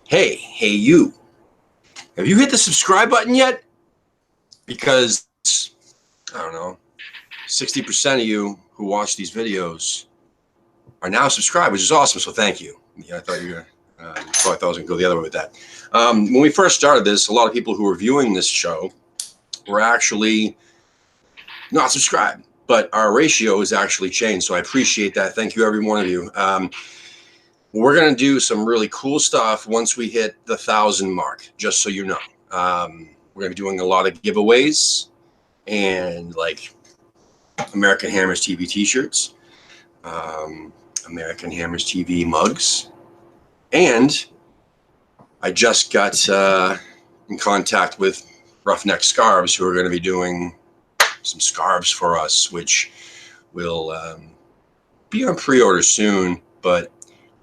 Hey, you. Have you hit the subscribe button yet? Because, I don't know, 60% of you who watch these videos are now subscribed, which is awesome, so thank you. Yeah, I thought you were, probably thought I was going to go the other way with that. When we first started this, a lot of people who were viewing this show were actually not subscribed, but our ratio has actually changed, so I appreciate that. Thank you, every one of you. We're going to do some really cool stuff once we hit the 1,000 mark, just so you know. We're going to be doing a lot of giveaways and like American Hammers TV t-shirts, American Hammers TV mugs. And I just got in contact with Roughneck Scarves, who are going to be doing some scarves for us, which will be on pre-order soon, but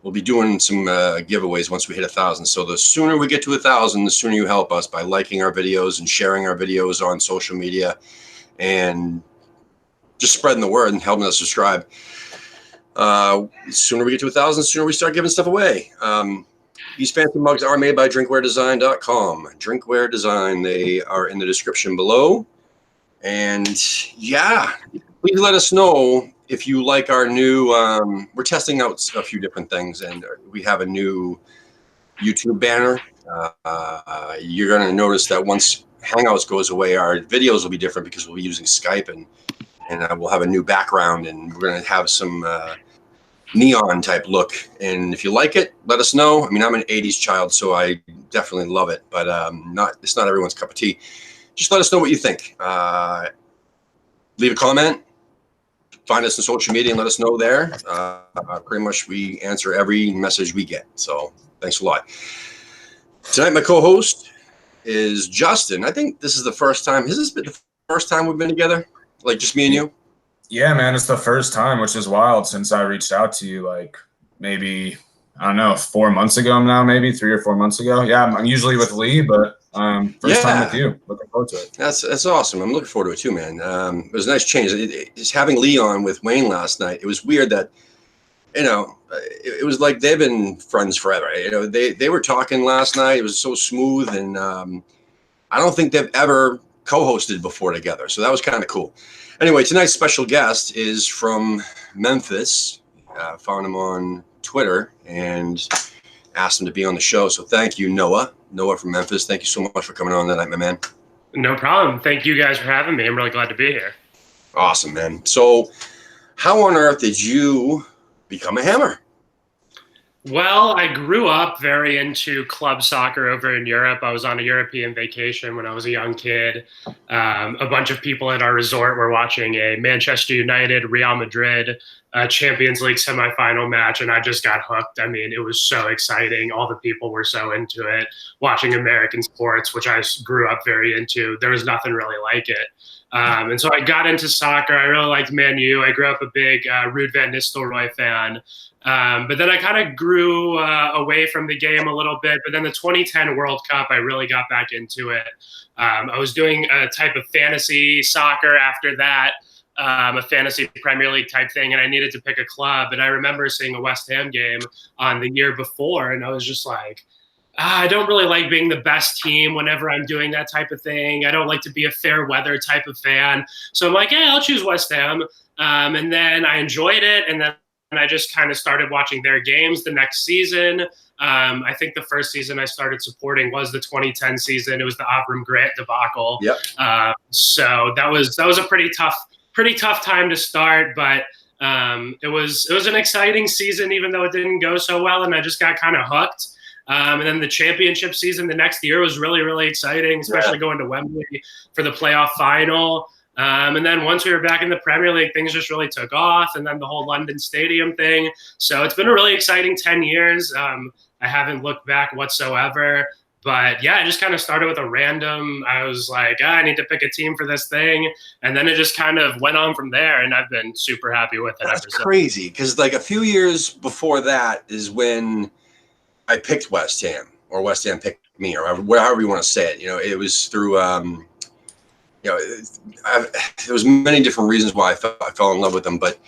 we'll be doing some giveaways once we hit 1,000. So the sooner we get to 1,000, the sooner you help us by liking our videos and sharing our videos on social media and just spreading the word and helping us subscribe. The sooner we get to 1,000, the sooner we start giving stuff away. These fancy mugs are made by drinkwaredesign.com. Drinkware Design, they are in the description below. And yeah, please let us know if you like our new, we're testing out a few different things, and we have a new YouTube banner. You're going to notice that once Hangouts goes away, our videos will be different because we'll be using Skype, and we'll have a new background, and we're going to have some neon type look. And if you like it, let us know. I mean, I'm an 80s child, so I definitely love it, but it's not everyone's cup of tea. Just let us know what you think. Leave a comment. Find us on social media and let us know there. Pretty much we answer every message we get. So thanks a lot. Tonight, my co-host is Justin. I think this is the first time. Has this been the first time we've been together? Like just me and you? Yeah, man, it's the first time, which is wild since I reached out to you like maybe, I don't know, 4 months ago now, maybe 3 or 4 months ago. Yeah, I'm usually with Lee, but first time with you. Looking forward to it. That's awesome. I'm looking forward to it too, man. It was a nice change. Just having Lee on with Wayne last night, it was weird that, it was like they've been friends forever. They were talking last night. It was so smooth, and I don't think they've ever co-hosted before together. So that was kind of cool. Anyway, tonight's special guest is from Memphis. Found him on Twitter and asked him to be on the show. So thank you, Noah. Noah from Memphis. Thank you so much for coming on tonight, my man. No problem. Thank you guys for having me. I'm really glad to be here. Awesome, man. So how on earth did you become a hammer? Well, I grew up very into club soccer over in Europe. I was on a European vacation when I was a young kid. A bunch of people at our resort were watching a Manchester United, Real Madrid Champions League semifinal match, and I just got hooked. I mean, it was so exciting. All the people were so into it. Watching American sports, which I grew up very into, there was nothing really like it. And so I got into soccer. I really liked Man U. I grew up a big Ruud van Nistelrooy fan. But then I kind of grew away from the game a little bit. But then the 2010 World Cup, I really got back into it. I was doing a type of fantasy soccer after that, a fantasy Premier League type thing, and I needed to pick a club. And I remember seeing a West Ham game on the year before, and I was just like, I don't really like being the best team whenever I'm doing that type of thing. I don't like to be a fair weather type of fan. So I'm like, yeah, I'll choose West Ham. And then I enjoyed it, and then I just kind of started watching their games the next season. I think the first season I started supporting was the 2010 season. It was the Avram Grant debacle. Yep. So that was a pretty tough time to start, but it was an exciting season, even though it didn't go so well, and I just got kind of hooked. And then the championship season the next year was really, really exciting, especially going to Wembley for the playoff final. And then once we were back in the Premier League, things just really took off, and then the whole London Stadium thing. So it's been a really exciting 10 years. I haven't looked back whatsoever. But yeah, I just kind of started with a random, I was like, I need to pick a team for this thing. And then it just kind of went on from there, and I've been super happy with it. That's crazy, because like a few years before that is when I picked West Ham, or West Ham picked me, or however you want to say it. It was through there was many different reasons why I fell in love with them, but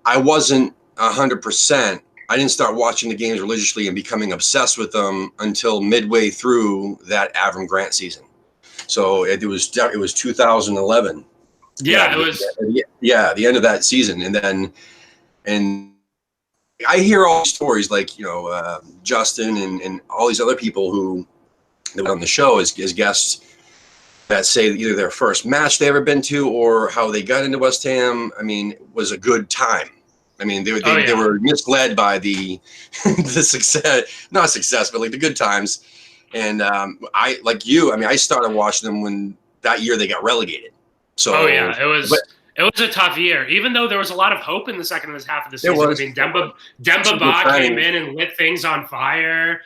I wasn't 100% I didn't start watching the games religiously and becoming obsessed with them until midway through that Avram Grant season. So it was 2011. Yeah, it was. The end of that season, and I hear all these stories like Justin and all these other people who that were on the show as guests that say that either their first match they ever been to or how they got into West Ham, I mean, was a good time. I mean, they were misled by the the success, not success, but like the good times. And I like you. I mean, I started watching them when that year they got relegated. So it was a tough year. Even though there was a lot of hope in the second half of the season. I mean, Demba Ba came in and lit things on fire.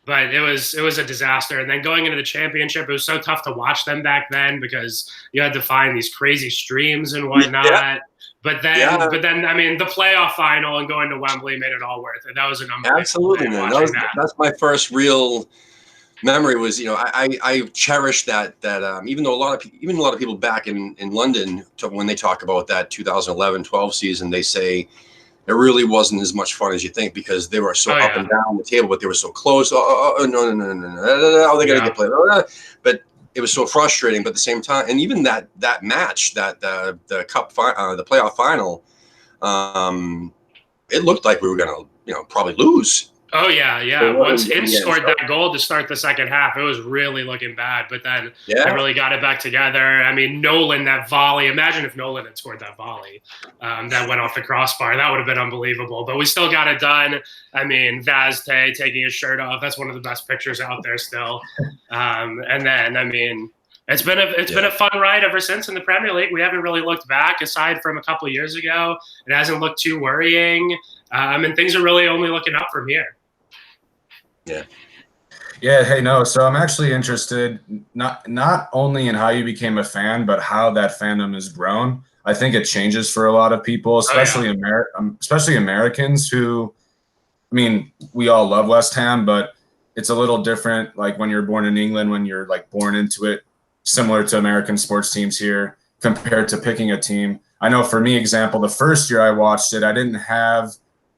But it was a disaster. And then going into the championship, it was so tough to watch them back then because you had to find these crazy streams and whatnot. Yeah. But then, I mean, the playoff final and going to Wembley made it all worth it. That was an unbelievable absolutely, man. That's my first real memory. Was I cherish that even though a lot of people back in London when they talk about that 2011-12 season, they say it really wasn't as much fun as you think because they were so up and down the table, but they were so close. No, they got to get played. But it was so frustrating. But at the same time, and even that match, that the playoff final, it looked like we were going to probably lose. Oh, yeah. Once Ince scored that goal to start the second half, it was really looking bad. But then they really got it back together. I mean, Nolan, that volley. Imagine if Nolan had scored that volley that went off the crossbar. That would have been unbelievable. But we still got it done. I mean, Vazte taking his shirt off. That's one of the best pictures out there still. And then, I mean, it's been a fun ride ever since in the Premier League. We haven't really looked back aside from a couple of years ago. It hasn't looked too worrying. And things are really only looking up from here. Yeah. Hey, no. So I'm actually interested not only in how you became a fan, but how that fandom has grown. I think it changes for a lot of people, especially especially Americans who, I mean, we all love West Ham, but it's a little different. Like when you're born in England, when you're like born into it, similar to American sports teams here compared to picking a team. I know for me, example, the first year I watched it,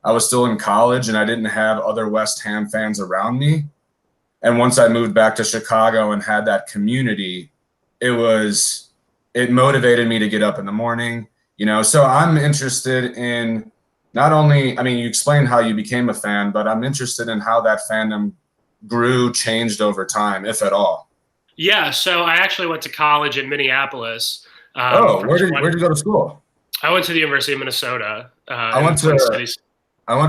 I was still in college and I didn't have other West Ham fans around me. And once I moved back to Chicago and had that community, it motivated me to get up in the morning, So I'm interested in not only, I mean, you explained how you became a fan, but I'm interested in how that fandom grew, changed over time, if at all. Yeah. So I actually went to college in Minneapolis. Where'd you go to school? I went to the University of Minnesota. I went to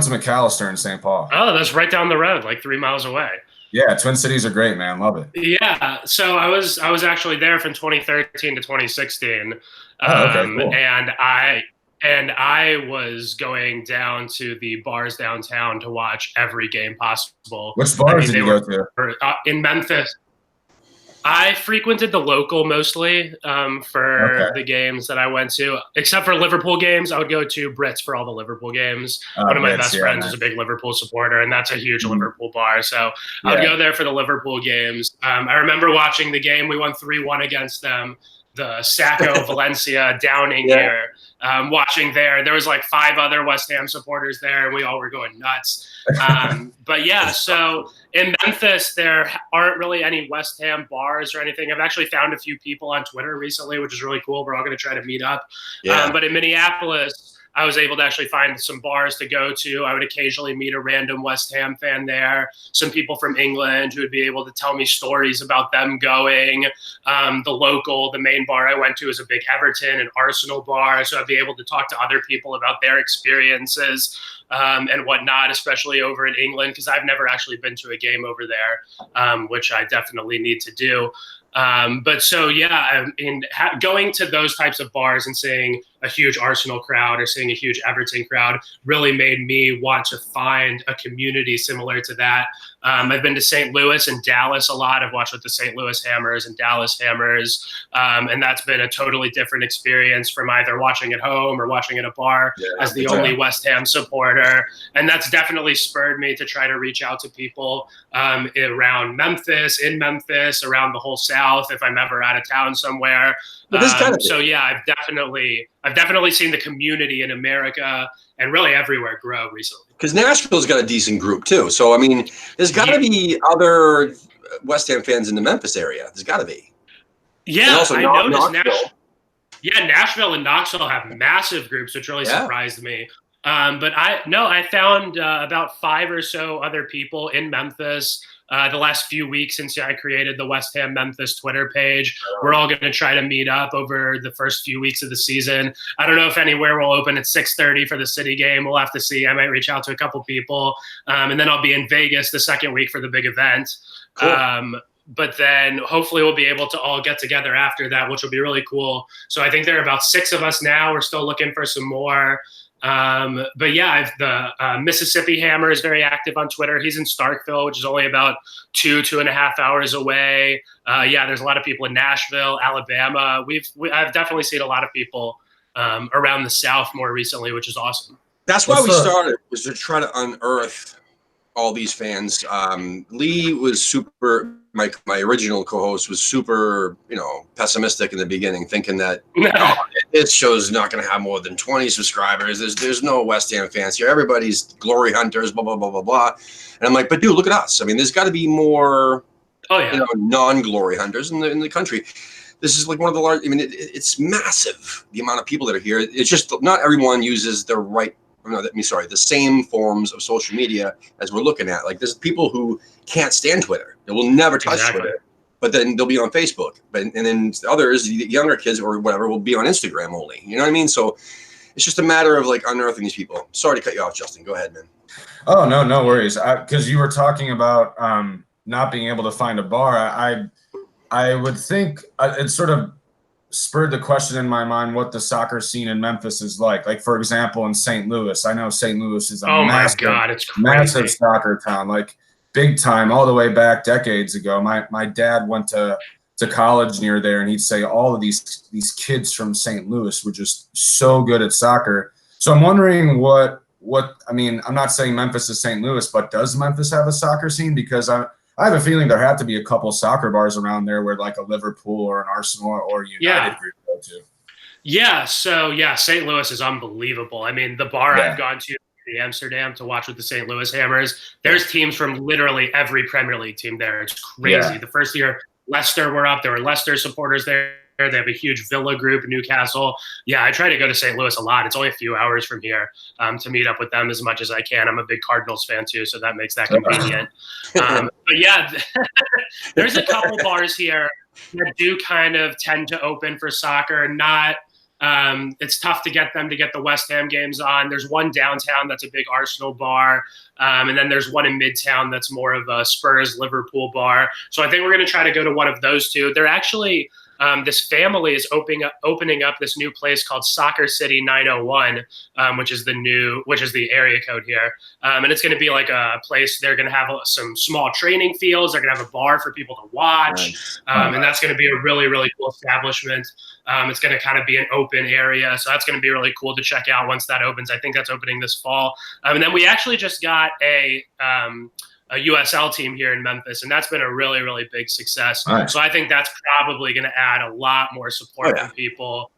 McAllister in St. Paul. Oh, that's right down the road, like 3 miles away. Yeah, Twin Cities are great, man. Love it. Yeah, so I was actually there from 2013 to 2016, okay, cool. and I was going down to the bars downtown to watch every game possible. Which bars did you go to? In Memphis. I frequented the local mostly for the games that I went to, except for Liverpool games. I would go to Brits for all the Liverpool games. One of my best friends is a big Liverpool supporter, and that's a huge Liverpool bar. So I would go there for the Liverpool games. I remember watching the game. We won 3-1 against them. The Sacco Valencia Downing year. Watching there was like 5 other West Ham supporters there, and we all were going nuts. But yeah, so in Memphis, there aren't really any West Ham bars or anything. I've actually found a few people on Twitter recently, which is really cool. We're all going to try to meet up. But in Minneapolis, I was able to actually find some bars to go to. I would occasionally meet a random West Ham fan there, some people from England who would be able to tell me stories about them going. The main bar I went to is a big Everton and Arsenal bar, so I'd be able to talk to other people about their experiences and whatnot, especially over in England, because I've never actually been to a game over there, which I definitely need to do. But so, yeah, going to those types of bars and seeing a huge Arsenal crowd or seeing a huge Everton crowd really made me want to find a community similar to that. I've been to St. Louis and Dallas a lot. I've watched with the St. Louis Hammers and Dallas Hammers. And that's been a totally different experience from either watching at home or watching at a bar as the only West Ham supporter. And that's definitely spurred me to try to reach out to people around Memphis, in Memphis, around the whole South, if I'm ever out of town somewhere. But this kind of So yeah, I've definitely seen the community in America and really everywhere grow recently. Because Nashville's got a decent group too. So I mean, there's got to be other West Ham fans in the Memphis area. There's got to be. Yeah, and also I noticed Knoxville. Nashville and Knoxville have massive groups, which really surprised me. But I found about 5 or so other people in Memphis the last few weeks since I created the West Ham Memphis Twitter page. We're all going to try to meet up over the first few weeks of the season. I don't know if anywhere will open at 6:30 for the City game. We'll have to see. I might reach out to a couple people. And then I'll be in Vegas the second week for the big event. Cool. But then hopefully we'll be able to all get together after that, which will be really cool. So I think there are about 6 of us now. We're still looking for some more. But yeah, the Mississippi Hammer is very active on Twitter. He's in Starkville, which is only about 2.5 hours away. Yeah, there's a lot of people in Nashville, Alabama. I've definitely seen a lot of people around the South more recently, which is awesome. That's why we started, was to try to unearth all these fans. Lee was super. My original co-host was super, pessimistic in the beginning, thinking that this show's not going to have more than 20 subscribers. There's no West Ham fans here. Everybody's glory hunters, blah blah blah blah blah. And I'm like, but dude, look at us. I mean, there's got to be more, non-glory hunters in the country. This is like one of the large. I mean, it's massive, the amount of people that are here. It's just not everyone uses the same forms of social media as we're looking at. Like, there's people who can't stand Twitter. They will never touch Twitter, but then they'll be on Facebook. And then others, the younger kids or whatever, will be on Instagram only. You know what I mean? So it's just a matter of like unearthing these people. Sorry to cut you off, Justin. Go ahead, man. Oh, no worries. Because you were talking about not being able to find a bar. I would think it sort of spurred the question in my mind what the soccer scene in Memphis is like. Like, for example, in St. Louis. I know St. Louis is a massive soccer town, like big time, all the way back decades ago. My dad went to college near there, and he'd say all of these kids from St. Louis were just so good at soccer. So I'm wondering what I mean, I'm not saying Memphis is St. Louis, but does Memphis have a soccer scene? Because I have a feeling there have to be a couple soccer bars around there where like a Liverpool or an Arsenal or United group go to. Yeah. So yeah, St. Louis is unbelievable. I mean, the bar I've gone to in Amsterdam to watch with the St. Louis Hammers, there's teams from literally every Premier League team there. It's crazy. Yeah. The first year Leicester were up, there were Leicester supporters there. They have a huge Villa group, Newcastle. Yeah, I try to go to St. Louis a lot. It's only a few hours from here to meet up with them as much as I can. I'm a big Cardinals fan too, so that makes that convenient. But yeah, there's a couple bars here that do kind of tend to open for soccer. It's tough to get them to get the West Ham games on. There's one downtown that's a big Arsenal bar. And then there's one in Midtown that's more of a Spurs Liverpool bar. So I think we're going to try to go to one of those two. They're actually this family is opening up this new place called Soccer City 901, which is the area code here. And it's going to be like a place. They're going to have some small training fields. They're going to have a bar for people to watch. Nice. And that's going to be a really, really cool establishment. It's going to kind of be an open area. So that's going to be really cool to check out once that opens. I think that's opening this fall. And then we actually just got a USL team here in Memphis, and that's been a really, really big success. Nice. So I think that's probably going to add a lot more support from people.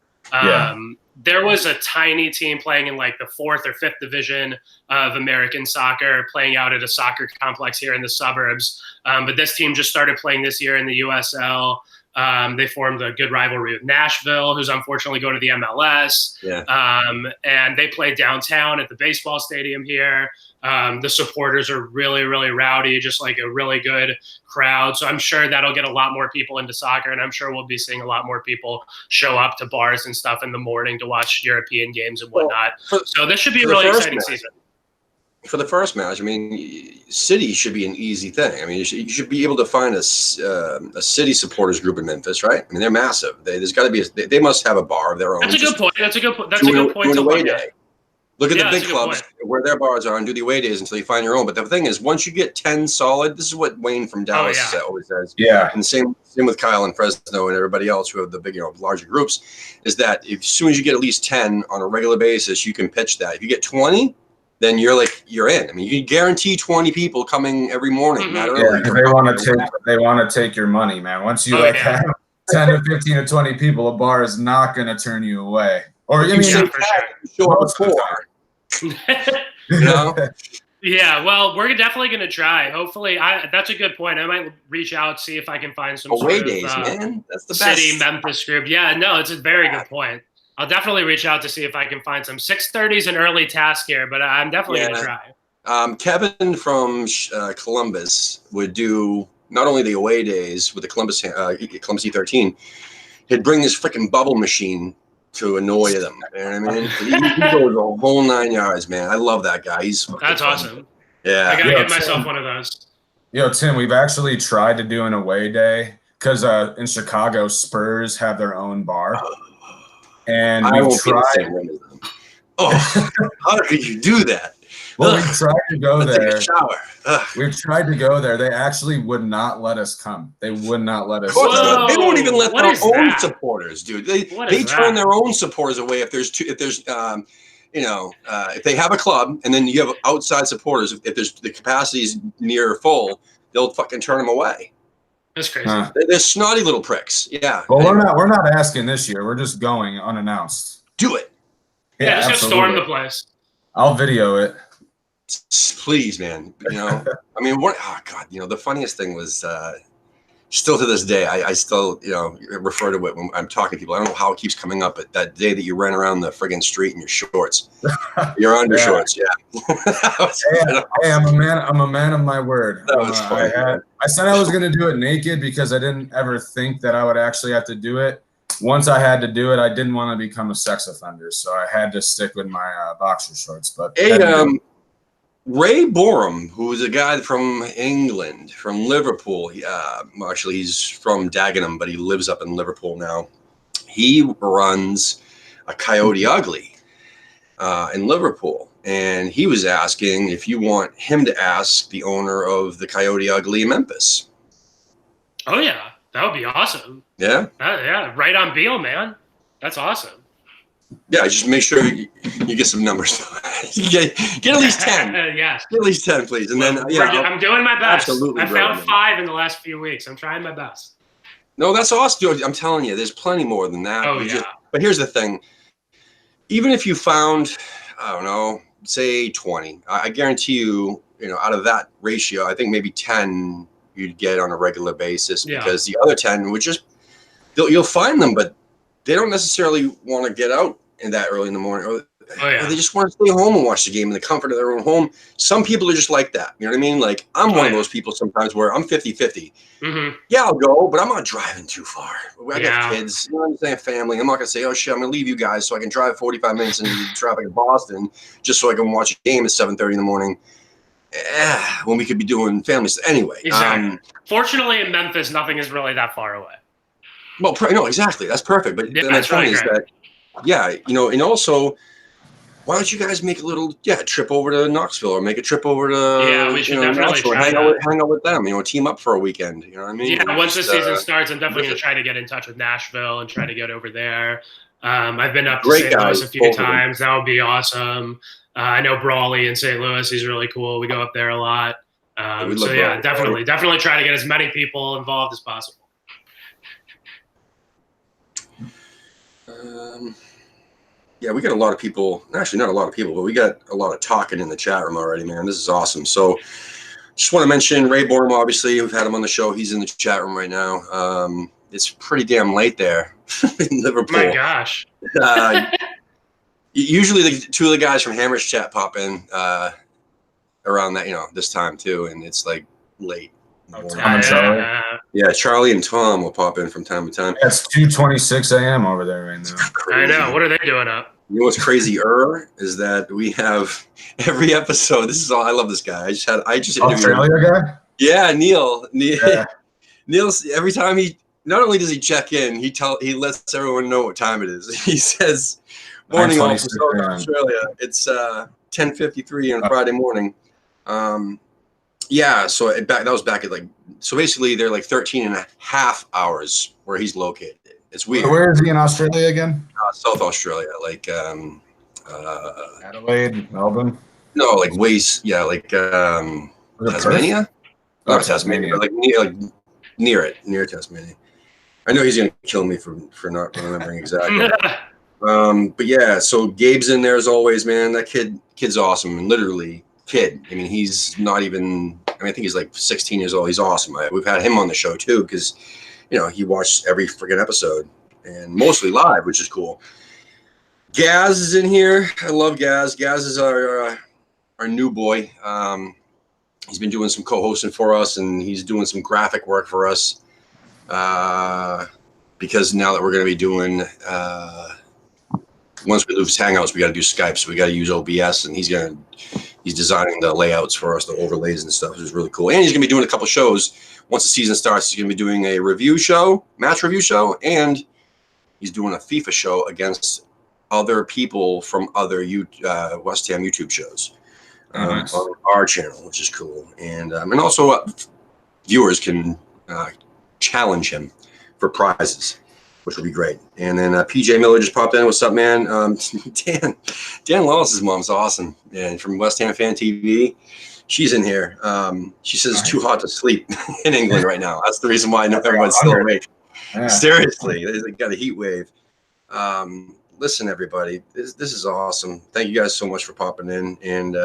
There was a tiny team playing in like the 4th or 5th division of American soccer, playing out at a soccer complex here in the suburbs. But this team just started playing this year in the USL. They formed a good rivalry with Nashville, who's unfortunately going to the MLS. And they play downtown at the baseball stadium here. The supporters are really, really rowdy, just like a really good crowd. So I'm sure that'll get a lot more people into soccer, and I'm sure we'll be seeing a lot more people show up to bars and stuff in the morning to watch European games and whatnot. So this should be a really exciting season. For the first match, I mean, City should be an easy thing. I mean, you should be able to find a City supporters group in Memphis, right? I mean, they're massive. There's got to be they must have a bar of their own. That's a good point. That's a good point to look at. Look at the big clubs where their bars are and do the away days until you find your own. But the thing is, once you get 10 solid, this is what Wayne from Dallas always says. Yeah. And same with Kyle and Fresno and everybody else who have the big, larger groups, is that as soon as you get at least 10 on a regular basis, you can pitch that. If you get 20, then you're in. I mean, you can guarantee 20 people coming every morning. They want to take your money, man. Once you have 10 to 15 to 20 people, a bar is not going to turn you away. Or you say for sure. show up before. You know? Yeah, well, we're definitely going to try. Hopefully, that's a good point. I might reach out, see if I can find some Away sort days, of man. That's the city best. Memphis group. Yeah, no, it's a very good point. I'll definitely reach out to see if I can find some 6:30s an early task here, but I'm definitely going to try. Kevin from Columbus would do not only the away days with the Columbus E13, he'd bring his freaking bubble machine to annoy them. You know what I mean? He goes the whole 9 yards, man. I love that guy. That's awesome. Yeah. I got to get myself one of those. Yo, Tim, we've actually tried to do an away day because in Chicago, Spurs have their own bar. And we've tried. Oh, how could you do that? Well, we tried to go there. Take a shower. We've tried to go there. They actually would not let us come. They would not let us. Whoa. They won't even let What their is own that? supporters, dude. They What turn their own supporters away if there's if they have a club and then you have outside supporters. If there's the capacity is near full, they'll fucking turn them away. That's crazy. They're snotty little pricks. Yeah. Well, we're not asking this year. We're just going unannounced. Do it. Yeah, just absolutely. go storm the place. I'll video it. Please, man. I mean, oh God, the funniest thing was still to this day, I still, refer to it when I'm talking to people. I don't know how it keeps coming up, but that day that you ran around the friggin' street in your shorts, your undershorts, Hey, I'm a man of my word. That was funny. I said I was going to do it naked because I didn't ever think that I would actually have to do it. Once I had to do it, I didn't want to become a sex offender, so I had to stick with my boxer shorts. But Ray Borum, who is a guy from England, from Liverpool. Actually, he's from Dagenham, but he lives up in Liverpool now. He runs a Coyote Ugly in Liverpool. And he was asking if you want him to ask the owner of the Coyote Ugly in Memphis. Oh, yeah. That would be awesome. Yeah? Yeah, right on Beal, man. That's awesome. Yeah, just make sure you get some numbers. get at least 10. Yes. Get at least 10, please. And then, I'm doing my best. Absolutely. I found 5 in the last few weeks. I'm trying my best. No, that's awesome. I'm telling you, there's plenty more than that. Oh, yeah. But here's the thing. Even if you found, I don't know, say 20, I guarantee you, out of that ratio, I think maybe 10 you'd get on a regular basis because the other 10 would just, you'll find them, but they don't necessarily want to get out in that early in the morning. Or they just want to stay home and watch the game in the comfort of their own home. Some people are just like that. You know what I mean? Like, I'm one of those people sometimes where I'm 50-50. Mm-hmm. Yeah, I'll go, but I'm not driving too far. I got kids, I'm saying family. I'm not going to say, oh, shit, I'm going to leave you guys so I can drive 45 minutes into traffic in Boston just so I can watch a game at 7:30 in the morning. When we could be doing family stuff. Anyway. Exactly. Fortunately, in Memphis, nothing is really that far away. Well, no, exactly. That's perfect. But my point is that, and also, why don't you guys make a little, trip over to Knoxville or make a trip over to, we should definitely try hang out with them, team up for a weekend. You know what I mean? Yeah, once the season starts, I'm definitely going to try to get in touch with Nashville and try to get over there. I've been up to St. Louis a few times. That would be awesome. I know Brawley in St. Louis. He's really cool. We go up there a lot. Definitely try to get as many people involved as possible. We got a lot of people. Actually, not a lot of people, but we got a lot of talking in the chat room already, man. This is awesome. So, just want to mention Ray Borum. Obviously, we've had him on the show. He's in the chat room right now. It's pretty damn late there in Liverpool. My gosh. Usually, the two of the guys from Hammer's chat pop in around that, this time too, and it's like late. Charlie and Tom will pop in from time to time. It's 2:26 a.m. over there right now. I know. What are they doing up? You know what's crazier is that we have every episode. This is all. I love this guy. I just Australia guy. Yeah, Neil. Yeah. Neil's every time he not only does he check in, he lets everyone know what time it is. He says, "Morning, all from Australia. It's 10:53 on Friday morning." So that was back at so basically they're like 13 and a half hours where he's located. It's weird. Where is he in Australia again? South Australia, Adelaide, Melbourne. No, Tasmania. Not Tasmania, but near Tasmania. I know he's going to kill me for not remembering exactly. But yeah, so Gabe's in there as always, man. That kid's awesome, and literally kid. I mean, he's not even. I mean, I think he's like 16 years old. He's awesome. We've had him on the show too because, he watched every friggin' episode and mostly live, which is cool. Gaz is in here. I love Gaz. Gaz is our new boy. He's been doing some co-hosting for us, and he's doing some graphic work for us. Because now that we're going to be doing, once we lose Hangouts, we got to do Skype, so we got to use OBS, and he's designing the layouts for us, the overlays and stuff, which is really cool. And he's going to be doing a couple shows. Once the season starts, he's going to be doing a match review show, and he's doing a FIFA show against other people from other West Ham YouTube shows Nice. on our channel, which is cool. And also viewers can challenge him for prizes, which would be great. And then PJ Miller just popped in. What's up, man? Dan Lawless's mom's awesome, and from West Ham Fan TV. She's in here. She says it's too hot to sleep in England right now. That's the reason why I know everyone's still awake. Yeah. Seriously, they got a heat wave. Listen, everybody, this is awesome. Thank you guys so much for popping in. And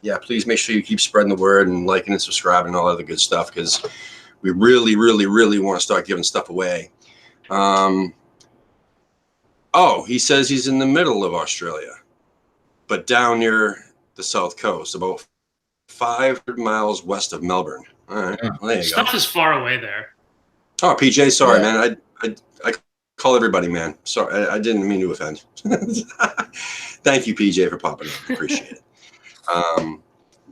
yeah, please make sure you keep spreading the word and liking and subscribing and all other good stuff, because we really, really, really want to start giving stuff away. He says he's in the middle of Australia, but down near the south coast, about 500 miles west of Melbourne. All right, well, there you Stuff go. is far away there. Oh, PJ, sorry, man. I call everybody man. Sorry, I didn't mean to offend. Thank you, PJ, for popping in. Appreciate it.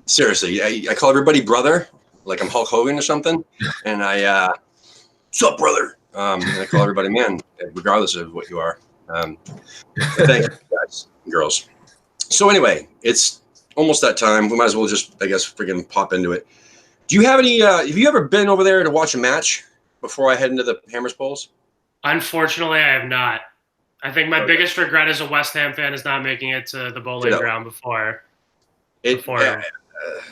Seriously, I call everybody brother, like I'm Hulk Hogan or something, and what's up, brother? And I call everybody man, regardless of what you are. Thank you, guys and girls. So anyway, it's almost that time. We might as well just, I guess, freaking pop into it. Do you have any? Have you ever been over there to watch a match before I head into the Hammers Bowls? Unfortunately, I have not. I think my biggest regret as a West Ham fan is not making it to the bowling ground before. I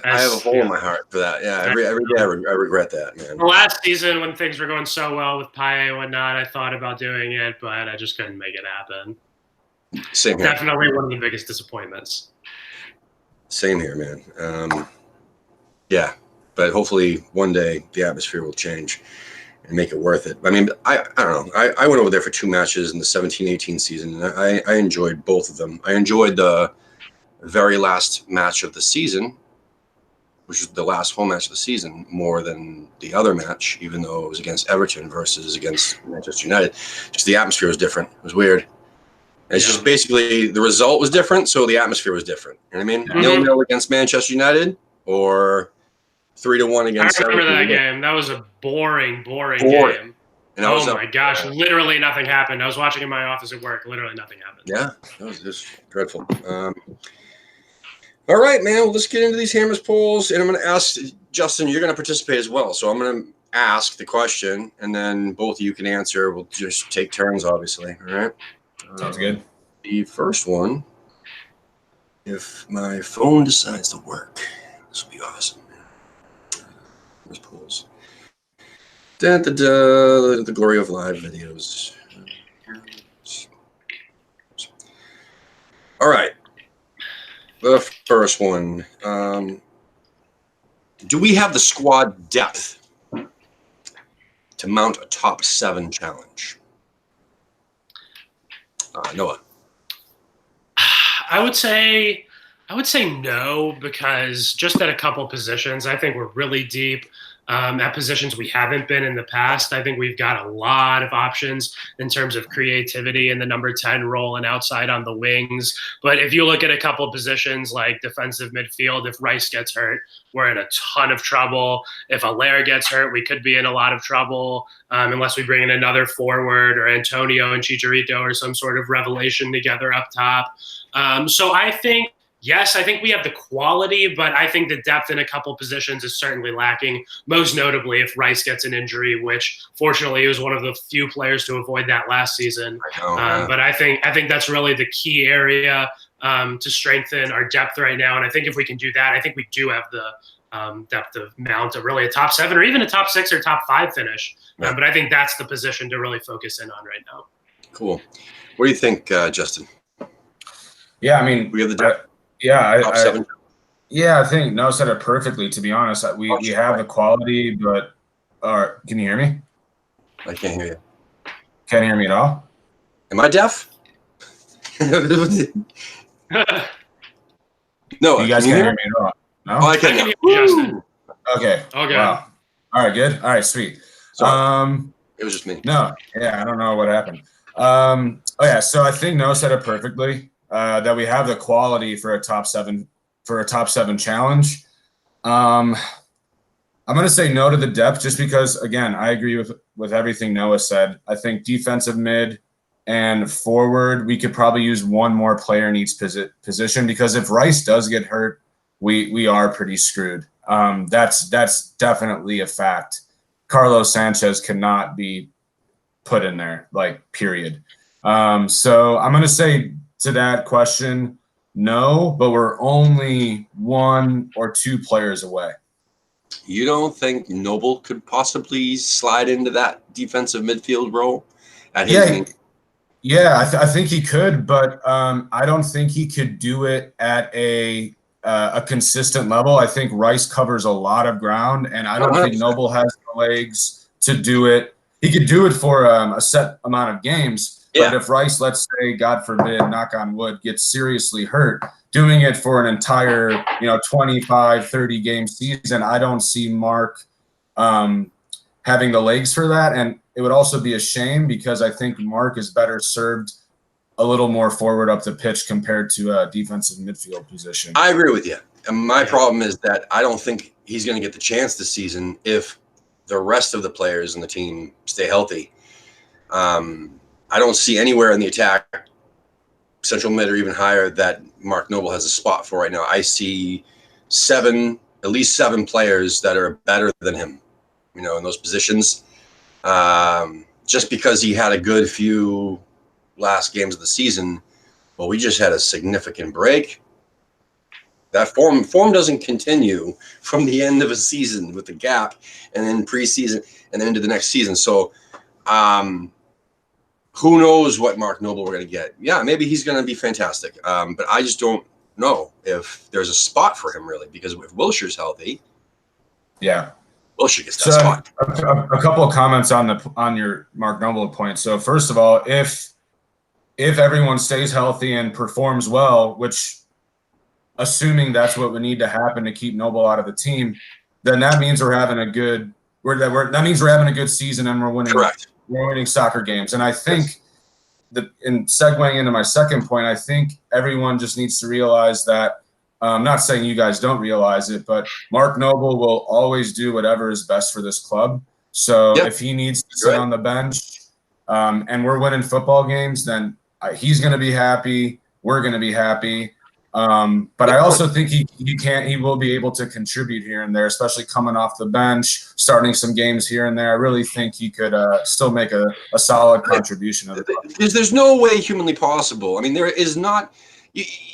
have a hole in my heart for that. Yeah, every day I regret that, man. Last season, when things were going so well with Paye and whatnot, I thought about doing it, but I just couldn't make it happen. Same here. Definitely one of the biggest disappointments. Same here, man. Yeah, but hopefully one day the atmosphere will change and make it worth it. I mean, I don't know. I went over there for 2 matches in the 17-18 season, and I enjoyed both of them. I enjoyed the very last match of the season, which was the last home match of the season, more than the other match, even though it was against Everton versus against Manchester United. Just the atmosphere was different. It was weird. And it's just basically the result was different, so the atmosphere was different. You know what I mean? 0-0 against Manchester United, or 3-1 against Everton. I remember that game. That was a boring game. And oh my gosh, literally nothing happened. I was watching in my office at work. Literally nothing happened. Yeah, that was just dreadful. All right, man. Well, let's get into these Hammers polls, and I'm going to ask Justin. You're going to participate as well, so I'm going to ask the question, and then both of you can answer. We'll just take turns, obviously. All right. Sounds good. The first one, if my phone decides to work, this will be awesome. Hammers polls. The glory of live videos. All right. The first one. Do we have the squad depth to mount a top 7 challenge? Noah. I would say no, because just at a couple positions, I think we're really deep. At positions we haven't been in the past. I think we've got a lot of options in terms of creativity in the number 10 role and outside on the wings. But if you look at a couple of positions like defensive midfield, if Rice gets hurt, we're in a ton of trouble. If Allaire gets hurt, we could be in a lot of trouble unless we bring in another forward or Antonio and Chicharito or some sort of revelation together up top. So I think, yes, I think we have the quality, but I think the depth in a couple positions is certainly lacking, most notably if Rice gets an injury, which fortunately he was one of the few players to avoid that last season. But I think that's really the key area. to strengthen our depth right now. And I think if we can do that, I think we do have the depth of mount to really a top 7 or even a top 6 or top 5 finish. Right. But I think that's the position to really focus in on right now. Cool. What do you think, Justin? Yeah, I mean, we have the depth. Top 7. Yeah, I think Noah said it perfectly. To be honest, we have the quality, but can you hear me? I can't hear you. Can't hear me at all. Am I deaf? No, you guys can't hear me at all. No, I can hear you, Justin. Okay. Okay. Wow. All right. Good. All right. Sweet. Sorry. It was just me. No. Yeah. I don't know what happened. Oh yeah. So I think Noah said it perfectly. That we have the quality for a top 7 challenge. I'm going to say no to the depth just because, again, I agree with everything Noah said. I think defensive mid and forward, we could probably use one more player in each position because if Rice does get hurt, we are pretty screwed. That's definitely a fact. Carlos Sanchez cannot be put in there, period. So I'm going to say to that question, no, but we're only 1 or 2 players away. You don't think Noble could possibly slide into that defensive midfield role at his age? Yeah, I think he could, but I don't think he could do it at a consistent level. I think Rice covers a lot of ground, and I don't think Noble has the legs to do it. He could do it for a set amount of games, but if Rice, let's say, God forbid, knock on wood, gets seriously hurt, doing it for an entire 25, 30 game season, I don't see Mark having the legs for that. And it would also be a shame because I think Mark is better served a little more forward up the pitch compared to a defensive midfield position. I agree with you. And my problem is that I don't think he's going to get the chance this season if the rest of the players in the team stay healthy. I don't see anywhere in the attack, central mid or even higher, that Mark Noble has a spot for right now. I see at least 7 players that are better than him, in those positions. Just because he had a good few last games of the season, well, we just had a significant break. That form doesn't continue from the end of a season with the gap and then preseason and then into the next season. So who knows what Mark Noble we're going to get. Yeah, maybe he's going to be fantastic. But I just don't know if there's a spot for him really, because if Wilshire's healthy, Wilshire gets that spot. A couple of comments on your Mark Noble point. So first of all, if everyone stays healthy and performs well, which assuming that's what would need to happen to keep Noble out of the team, then that means we're having a good season and we're winning. Correct. We're winning soccer games. And I think in segueing into my second point, I think everyone just needs to realize that, I'm not saying you guys don't realize it, but Mark Noble will always do whatever is best for this club. So if he needs to sit on the bench and we're winning football games, then he's going to be happy. We're going to be happy. But I also think he will be able to contribute here and there, especially coming off the bench, starting some games here and there. I really think he could still make a solid contribution. There's no way humanly possible. I mean, there is not,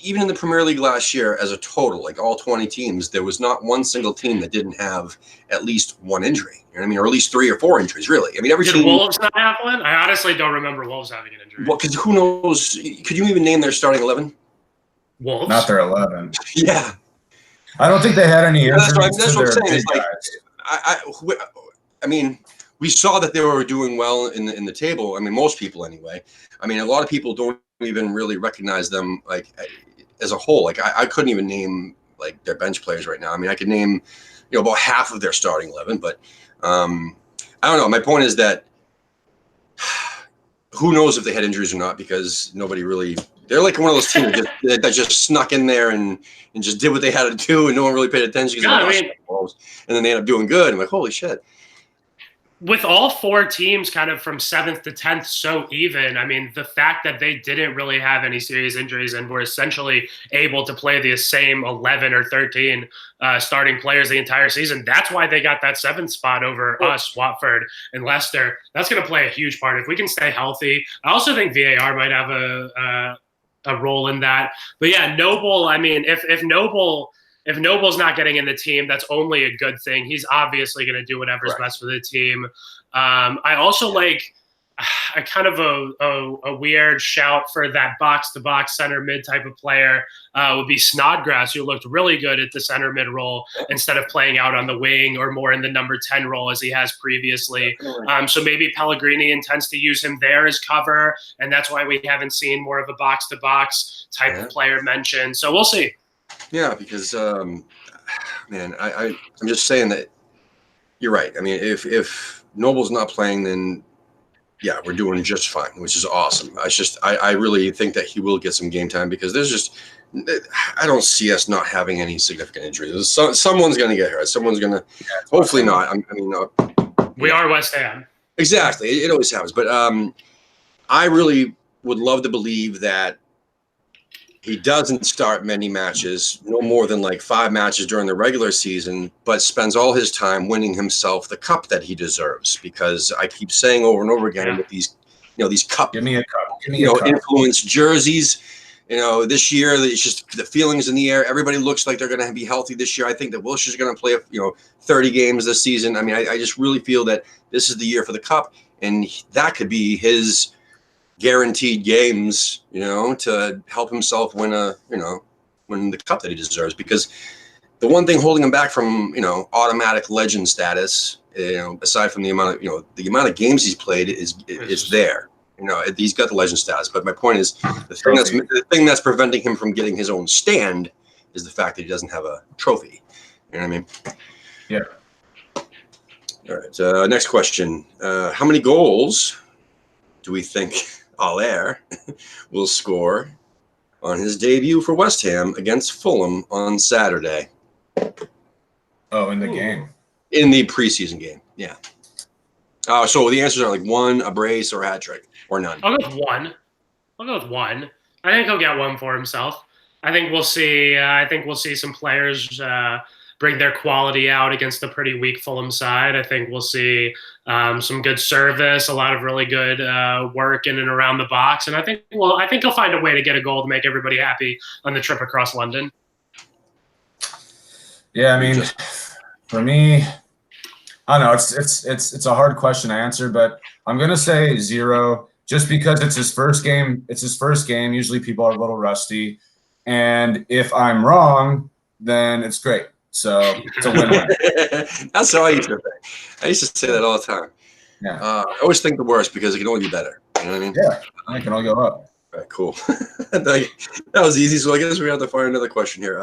even in the Premier League last year as a total, like all 20 teams, there was not one single team that didn't have at least one injury. You know what I mean? Or at least 3 or 4 injuries, really. I mean, every team. Wolves not have one? I honestly don't remember Wolves having an injury. Well, because who knows? Could you even name their starting 11? Wolves? Not their 11. Yeah. I don't think they had any injuries. That's what I'm saying. It's like, I mean, we saw that they were doing well in the table. I mean, most people anyway. I mean, a lot of people don't even really recognize them as a whole. Like I couldn't even name their bench players right now. I mean, I could name about half of their starting 11, but I don't know. My point is that who knows if they had injuries or not, because nobody really. They're like one of those teams that just snuck in there and just did what they had to do, and no one really paid attention. And then they end up doing good. I'm like, holy shit. With all 4 teams kind of from 7th to 10th so even, I mean, the fact that they didn't really have any serious injuries and were essentially able to play the same 11 or 13 starting players the entire season, that's why they got that 7th spot over us, Watford, and Leicester. That's going to play a huge part. If we can stay healthy, I also think VAR might have a role in that. But yeah, Noble. I mean, if Noble's not getting in the team, that's only a good thing. He's obviously going to do whatever's best for the team. I also like a kind of a weird shout for that box-to-box center mid type of player would be Snodgrass, who looked really good at the center mid role instead of playing out on the wing or more in the number 10 role as he has previously. So maybe Pellegrini intends to use him there as cover, and that's why we haven't seen more of a box-to-box type of player mentioned. So we'll see. Yeah, because man, I'm just saying that you're right. I mean, if Noble's not playing, then yeah, we're doing just fine, which is awesome. I really think that he will get some game time because I don't see us not having any significant injuries. Someone's going to get hurt. Someone's going to, hopefully not. We are West Ham. Exactly. It always happens. But I really would love to believe that he doesn't start many matches, no more than like 5 matches during the regular season, but spends all his time winning himself the cup that he deserves. Because I keep saying over and over again with these, these cup, give me a cup, influence jerseys. This year it's just the feelings in the air. Everybody looks like they're going to be healthy this year. I think that Wilshire's going to play, 30 games this season. I mean, I just really feel that this is the year for the cup, and that could be his guaranteed games, to help himself win win the cup that he deserves. Because the one thing holding him back from, automatic legend status, aside from the amount of games he's played is there. He's got the legend status. But my point is the thing that's preventing him from getting his own stand is the fact that he doesn't have a trophy. You know what I mean? Yeah. All right. Next question. How many goals do we think Allaire will score on his debut for West Ham against Fulham on Saturday? Oh, in the game. In the preseason game, yeah. So the answers are like 1, a brace, or a hat trick, or none. I'll go with one. I think he'll get one for himself. I think we'll see. Some players bring their quality out against a pretty weak Fulham side. I think we'll see some good service, a lot of really good work in and around the box, and I think he'll find a way to get a goal to make everybody happy on the trip across London. Yeah, I mean, for me, I don't know. It's a hard question to answer, but I'm gonna say 0, just because it's his first game. It's his first game. Usually, people are a little rusty, and if I'm wrong, then it's great. So it's a win-win. That's how I used to think. I used to say that all the time. Yeah. I always think the worst because it can only be better. You know what I mean? Yeah, I can only go up. All right, cool. That was easy. So I guess we have to find another question here.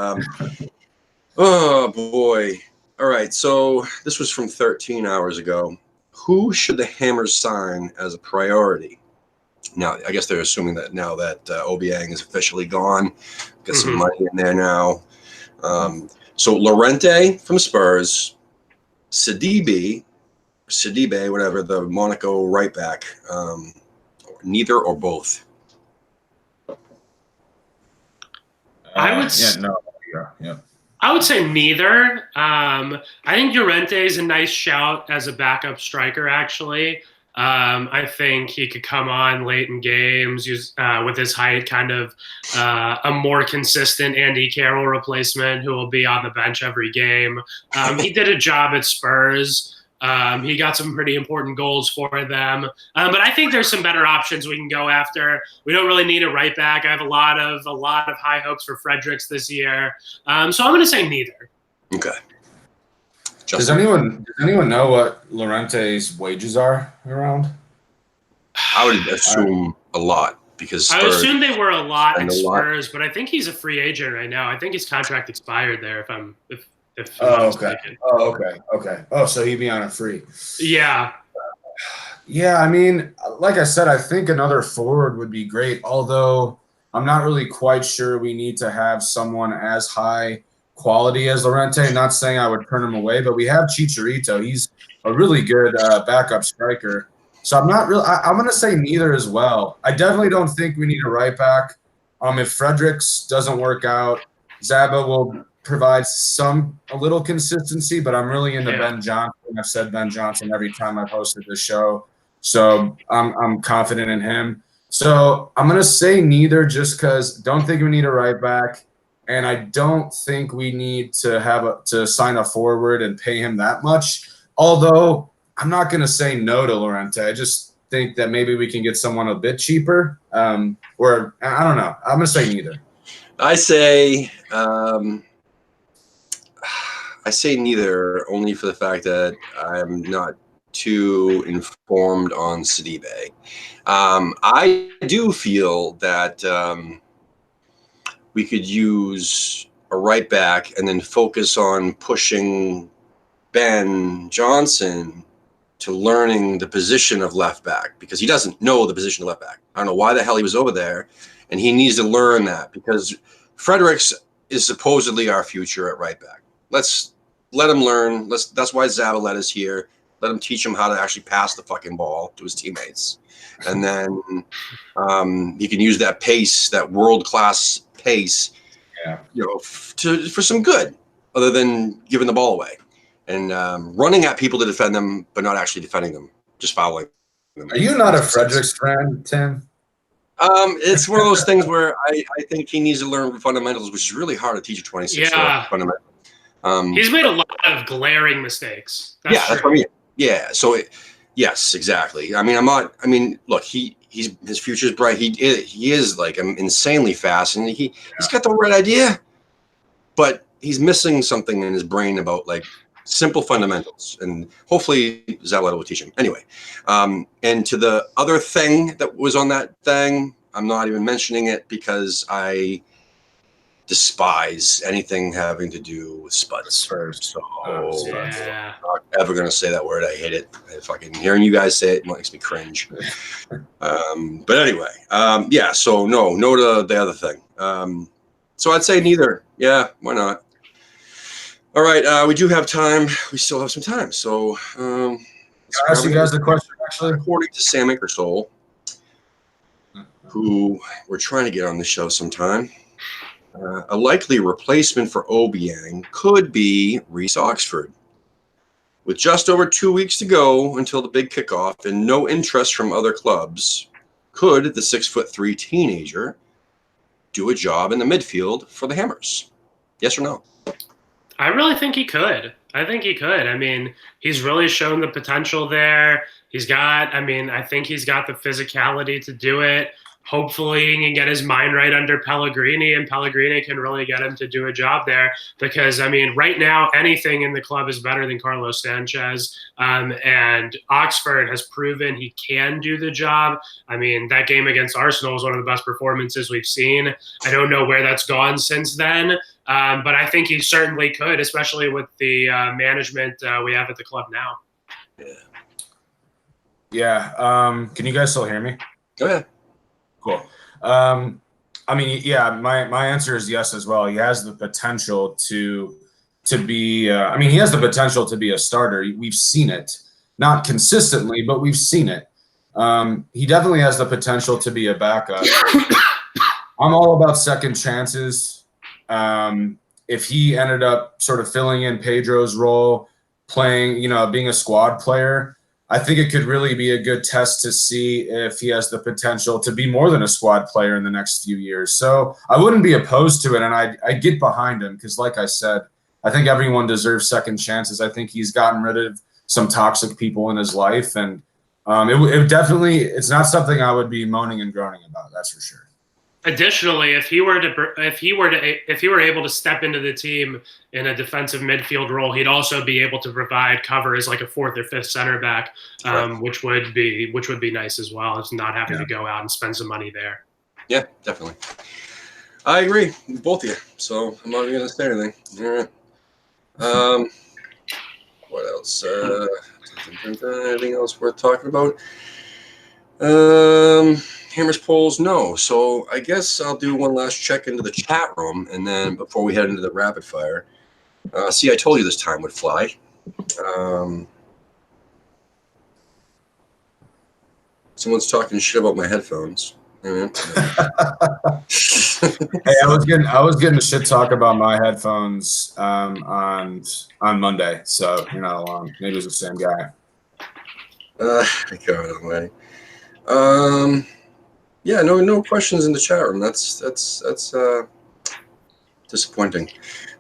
Oh boy. All right. So this was from 13 hours ago. Who should the Hammers sign as a priority? Now, I guess they're assuming that now that Obiang is officially gone, got some money in there now. So Llorente from Spurs, Sidibe, whatever, the Monaco right back, neither or both. I would say neither. I think Llorente is a nice shout as a backup striker, actually. I think he could come on late in games, with his height, kind of a more consistent Andy Carroll replacement who will be on the bench every game. He did a job at Spurs. He got some pretty important goals for them. But I think there's some better options we can go after. We don't really need a right back. I have a lot of high hopes for Fredericks this year. So I'm going to say neither. Okay. Does anyone know what Llorente's wages are around? I would assume a lot because Spurs, I would assume they were a lot at Spurs, but I think he's a free agent right now. I think his contract expired there. If I'm mistaken. Okay. Oh, so he'd be on a free. Yeah. Yeah, I mean, like I said, I think another forward would be great. Although I'm not really quite sure we need to have someone as high quality as Llorente. Not saying I would turn him away, but we have Chicharito. He's a really good backup striker. So I'm not really. I'm going to say neither as well. I definitely don't think we need a right back. If Fredericks doesn't work out, Zaba will provide a little consistency. But I'm really into Ben Johnson. I've said Ben Johnson every time I've hosted this show, so I'm confident in him. So I'm gonna say neither, just because don't think we need a right back, and I don't think we need to sign a forward and pay him that much. Although I'm not gonna say no to Lorente. I just think that maybe we can get someone a bit cheaper. Or I don't know. I'm gonna say neither. I say neither, only for the fact that I'm not too informed on Sidibe. I do feel that we could use a right back and then focus on pushing Ben Johnson to learning the position of left back, because he doesn't know the position of left back. I don't know why the hell he was over there, and he needs to learn that, because Fredericks is supposedly our future at right back. Let's let him learn. That's why Zabaleta's here. Let him teach him how to actually pass the fucking ball to his teammates, and then he can use that pace, that world-class pace, for some good, other than giving the ball away and running at people to defend them, but not actually defending them, just fouling them. Are you not a Fredericks fan, Tim? It's one of those things where I think he needs to learn fundamentals, which is really hard to teach a 26-year-old fundamental. He's made a lot of glaring mistakes. That's what I mean. Yeah. So, yes, exactly. I mean, look, his future is bright. He is like insanely fast, and he's got the right idea, but he's missing something in his brain about like simple fundamentals, and hopefully Zabaleta will teach him. Anyway, and to the other thing that was on that thing, I'm not even mentioning it because I despise anything having to do with Spuds. So I'm not ever going to say that word. I hate it. Fucking hearing you guys say it makes me cringe. But anyway, so no to the other thing. So I'd say neither. Yeah, why not? All right, we do have time. We still have some time. So I'll ask you guys the question, actually. According to Sam Ingersoll, who we're trying to get on the show sometime, a likely replacement for Obiang could be Reece Oxford. With just over 2 weeks to go until the big kickoff and no interest from other clubs, could the 6'3" teenager do a job in the midfield for the Hammers? Yes or no? I really think he could. I think he could. I mean, he's really shown the potential there. I think he's got the physicality to do it. Hopefully he can get his mind right under Pellegrini, and Pellegrini can really get him to do a job there, because, I mean, right now anything in the club is better than Carlos Sanchez, and Oxford has proven he can do the job. I mean, that game against Arsenal was one of the best performances we've seen. I don't know where that's gone since then, but I think he certainly could, especially with the management we have at the club now. Yeah. Can you guys still hear me? Go ahead. Cool. I mean, yeah, my answer is yes as well. He has the potential to be. He has the potential to be a starter. We've seen it, not consistently, but we've seen it. He definitely has the potential to be a backup. I'm all about second chances. If he ended up sort of filling in Pedro's role, playing, being a squad player, I think it could really be a good test to see if he has the potential to be more than a squad player in the next few years. So I wouldn't be opposed to it, and I'd get behind him because, like I said, I think everyone deserves second chances. I think he's gotten rid of some toxic people in his life, and it's not something I would be moaning and groaning about. That's for sure. Additionally, if he were able to step into the team in a defensive midfield role, he'd also be able to provide cover as like a fourth or fifth center back, which would be nice as well. It's not having to go out and spend some money there. Yeah, definitely. I agree with both of you, so I'm not even going to say anything. All right. What else? Anything else worth talking about? Hammers polls, no. So I guess I'll do one last check into the chat room, and then before we head into the rapid fire. See, I told you this time would fly. Someone's talking shit about my headphones. Hey, I was getting a shit talk about my headphones on Monday, so maybe it was the same guy. God almighty. Yeah, no questions in the chat room. That's disappointing.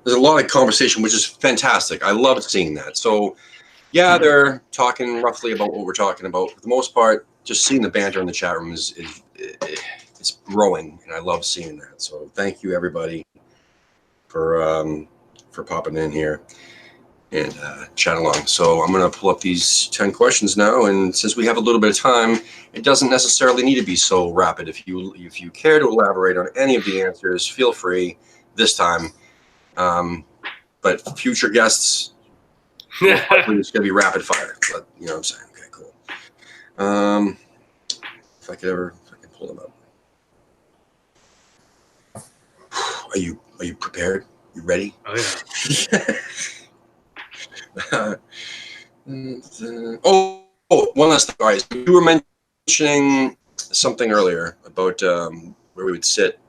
There's a lot of conversation, which is fantastic. I love seeing that. So, yeah, they're talking roughly about what we're talking about. For the most part, just seeing the banter in the chat room is it's growing, and I love seeing that. So, thank you everybody for popping in here and chat along. So I'm going to pull up these 10 questions now, and since we have a little bit of time, it doesn't necessarily need to be so rapid. If you care to elaborate on any of the answers, feel free this time. But future guests, it's going to be rapid fire. But you know what I'm saying? Okay, cool. If I can pull them up. Are you prepared? You ready? Oh yeah. One last thing. All right, so you were mentioning something earlier about where we would sit.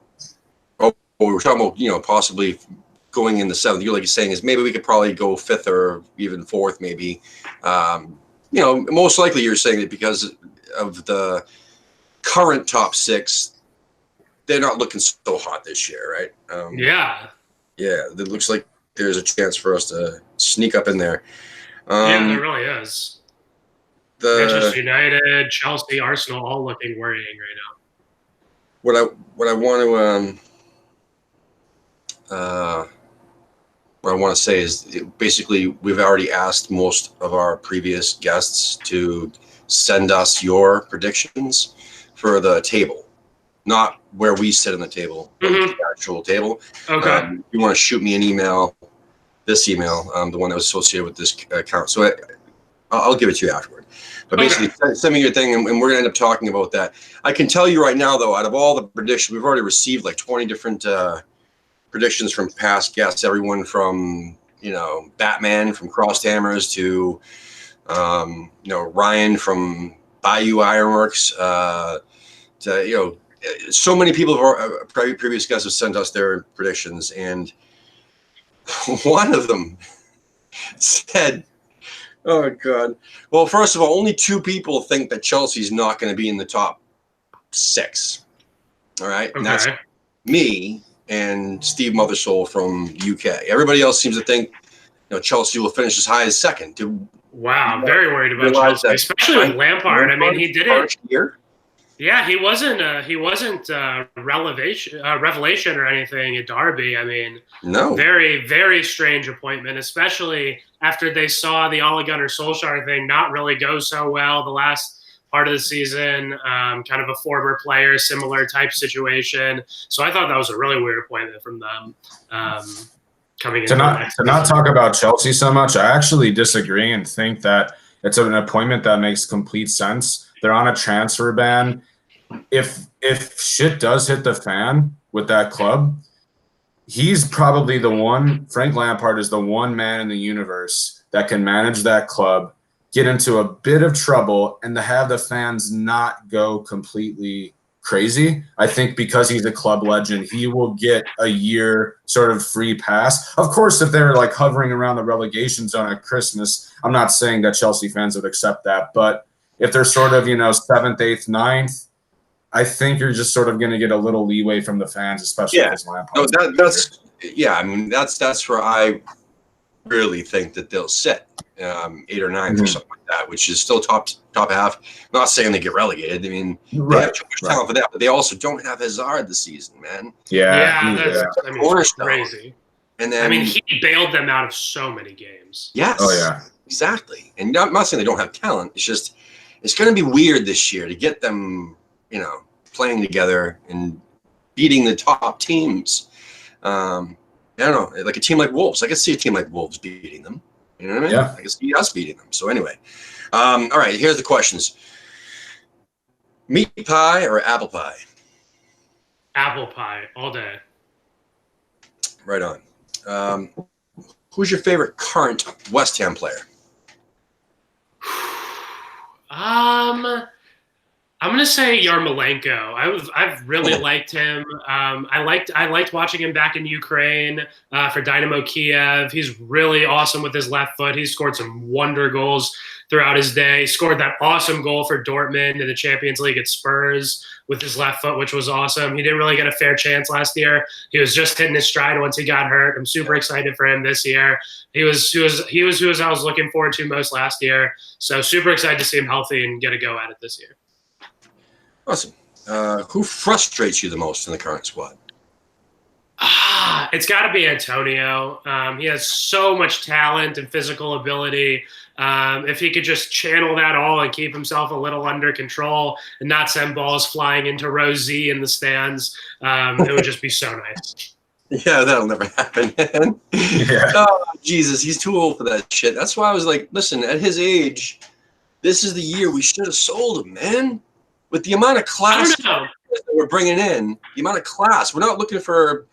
Oh, we were talking about possibly going in the seventh. You're saying is maybe we could probably go fifth or even fourth, maybe. Most likely you're saying that because of the current top six, they're not looking so hot this year, right? Yeah, it looks like there's a chance for us to sneak up in there. There really is. Manchester United, Chelsea, Arsenal, all looking worrying right now. What I want to say is basically we've already asked most of our previous guests to send us your predictions for the table, not where we sit on the table, but the actual table. Okay. If you want to shoot me an email, this email, the one that was associated with this account. So I'll give it to you afterward. But basically, send me your thing, and we're going to end up talking about that. I can tell you right now, though, out of all the predictions, we've already received like 20 different predictions from past guests. Everyone from Batman from Crossed Hammers to Ryan from Bayou Ironworks. To so many people of our previous guests have sent us their predictions, and one of them said, "Oh God." Well, first of all, only 2 people think that Chelsea's not going to be in the top 6. All right, and that's me and Steve Mothersoul from UK. Everybody else seems to think Chelsea will finish as high as second. Wow, very worried about Chelsea, especially with Lampard. I mean, he didn't. Yeah, he wasn't revelation or anything at Derby. I mean, no, very, very strange appointment, especially after they saw the Ole Gunnar Solskjaer thing not really go so well the last part of the season. Kind of a former player, similar type situation. So I thought that was a really weird appointment from them. Coming into to not talk about Chelsea so much, I actually disagree and think that it's an appointment that makes complete sense. They're on a transfer ban. If shit does hit the fan with that club, he's probably the one. Frank Lampard is the one man in the universe that can manage that club, get into a bit of trouble, and to have the fans not go completely crazy. I think because he's a club legend, he will get a year sort of free pass. Of course, if they're like hovering around the relegation zone at Christmas, I'm not saying that Chelsea fans would accept that, but if they're sort of 7th, 8th, 9th, I think you're just sort of going to get a little leeway from the fans, especially with Lampard. No, I mean that's where I really think that they'll sit 8th or 9th or something like that, which is still top half. I'm not saying they get relegated. I mean, they have too much talent for that, but they also don't have Hazard this season, man. That's crazy. And then I mean, he bailed them out of so many games. Yes. Oh yeah. Exactly. And I'm not saying they don't have talent. It's just it's going to be weird this year to get them, playing together and beating the top teams. I don't know, like a team like Wolves. I can see a team like Wolves beating them. You know what I mean? Yeah. I can see us beating them. So anyway, all right, here's the questions. Meat pie or apple pie? Apple pie all day. Right on. Who's your favorite current West Ham player? I'm gonna say Yarmolenko. I've really liked him. I liked watching him back in Ukraine for Dynamo Kiev. He's really awesome with his left foot. He scored some wonder goals throughout his day. He scored that awesome goal for Dortmund in the Champions League at Spurs with his left foot, which was awesome. He didn't really get a fair chance last year. He was just hitting his stride once he got hurt. I'm super excited for him this year. He was who I was looking forward to most last year. So super excited to see him healthy and get a go at it this year. Awesome. Who frustrates you the most in the current squad? It's got to be Antonio. He has so much talent and physical ability. If he could just channel that all and keep himself a little under control and not send balls flying into row Z in the stands, it would just be so nice. Yeah, that'll never happen, man. Yeah. Oh, Jesus, he's too old for that shit. That's why I was like, listen, at his age, this is the year we should have sold him, man. With the amount of class that we're bringing in, the amount of class, we're not looking for,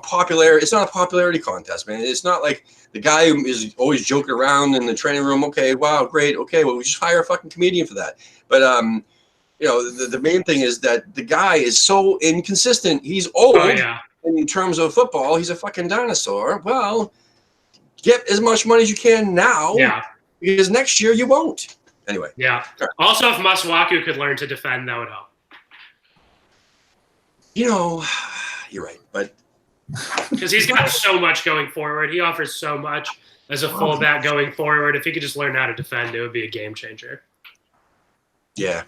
popularity. It's not a popularity contest, man. It's not like the guy who is always joking around in the training room. Okay, wow, great. Okay, well, we just hire a fucking comedian for that. But the main thing is that the guy is so inconsistent. He's old in terms of football. He's a fucking dinosaur. Well, get as much money as you can now, because next year you won't. Anyway. Yeah. Also, if Masuaku could learn to defend, that would help. You're right, but because he's got so much going forward. He offers so much as a fullback going forward. If he could just learn how to defend, it would be a game changer. Yeah.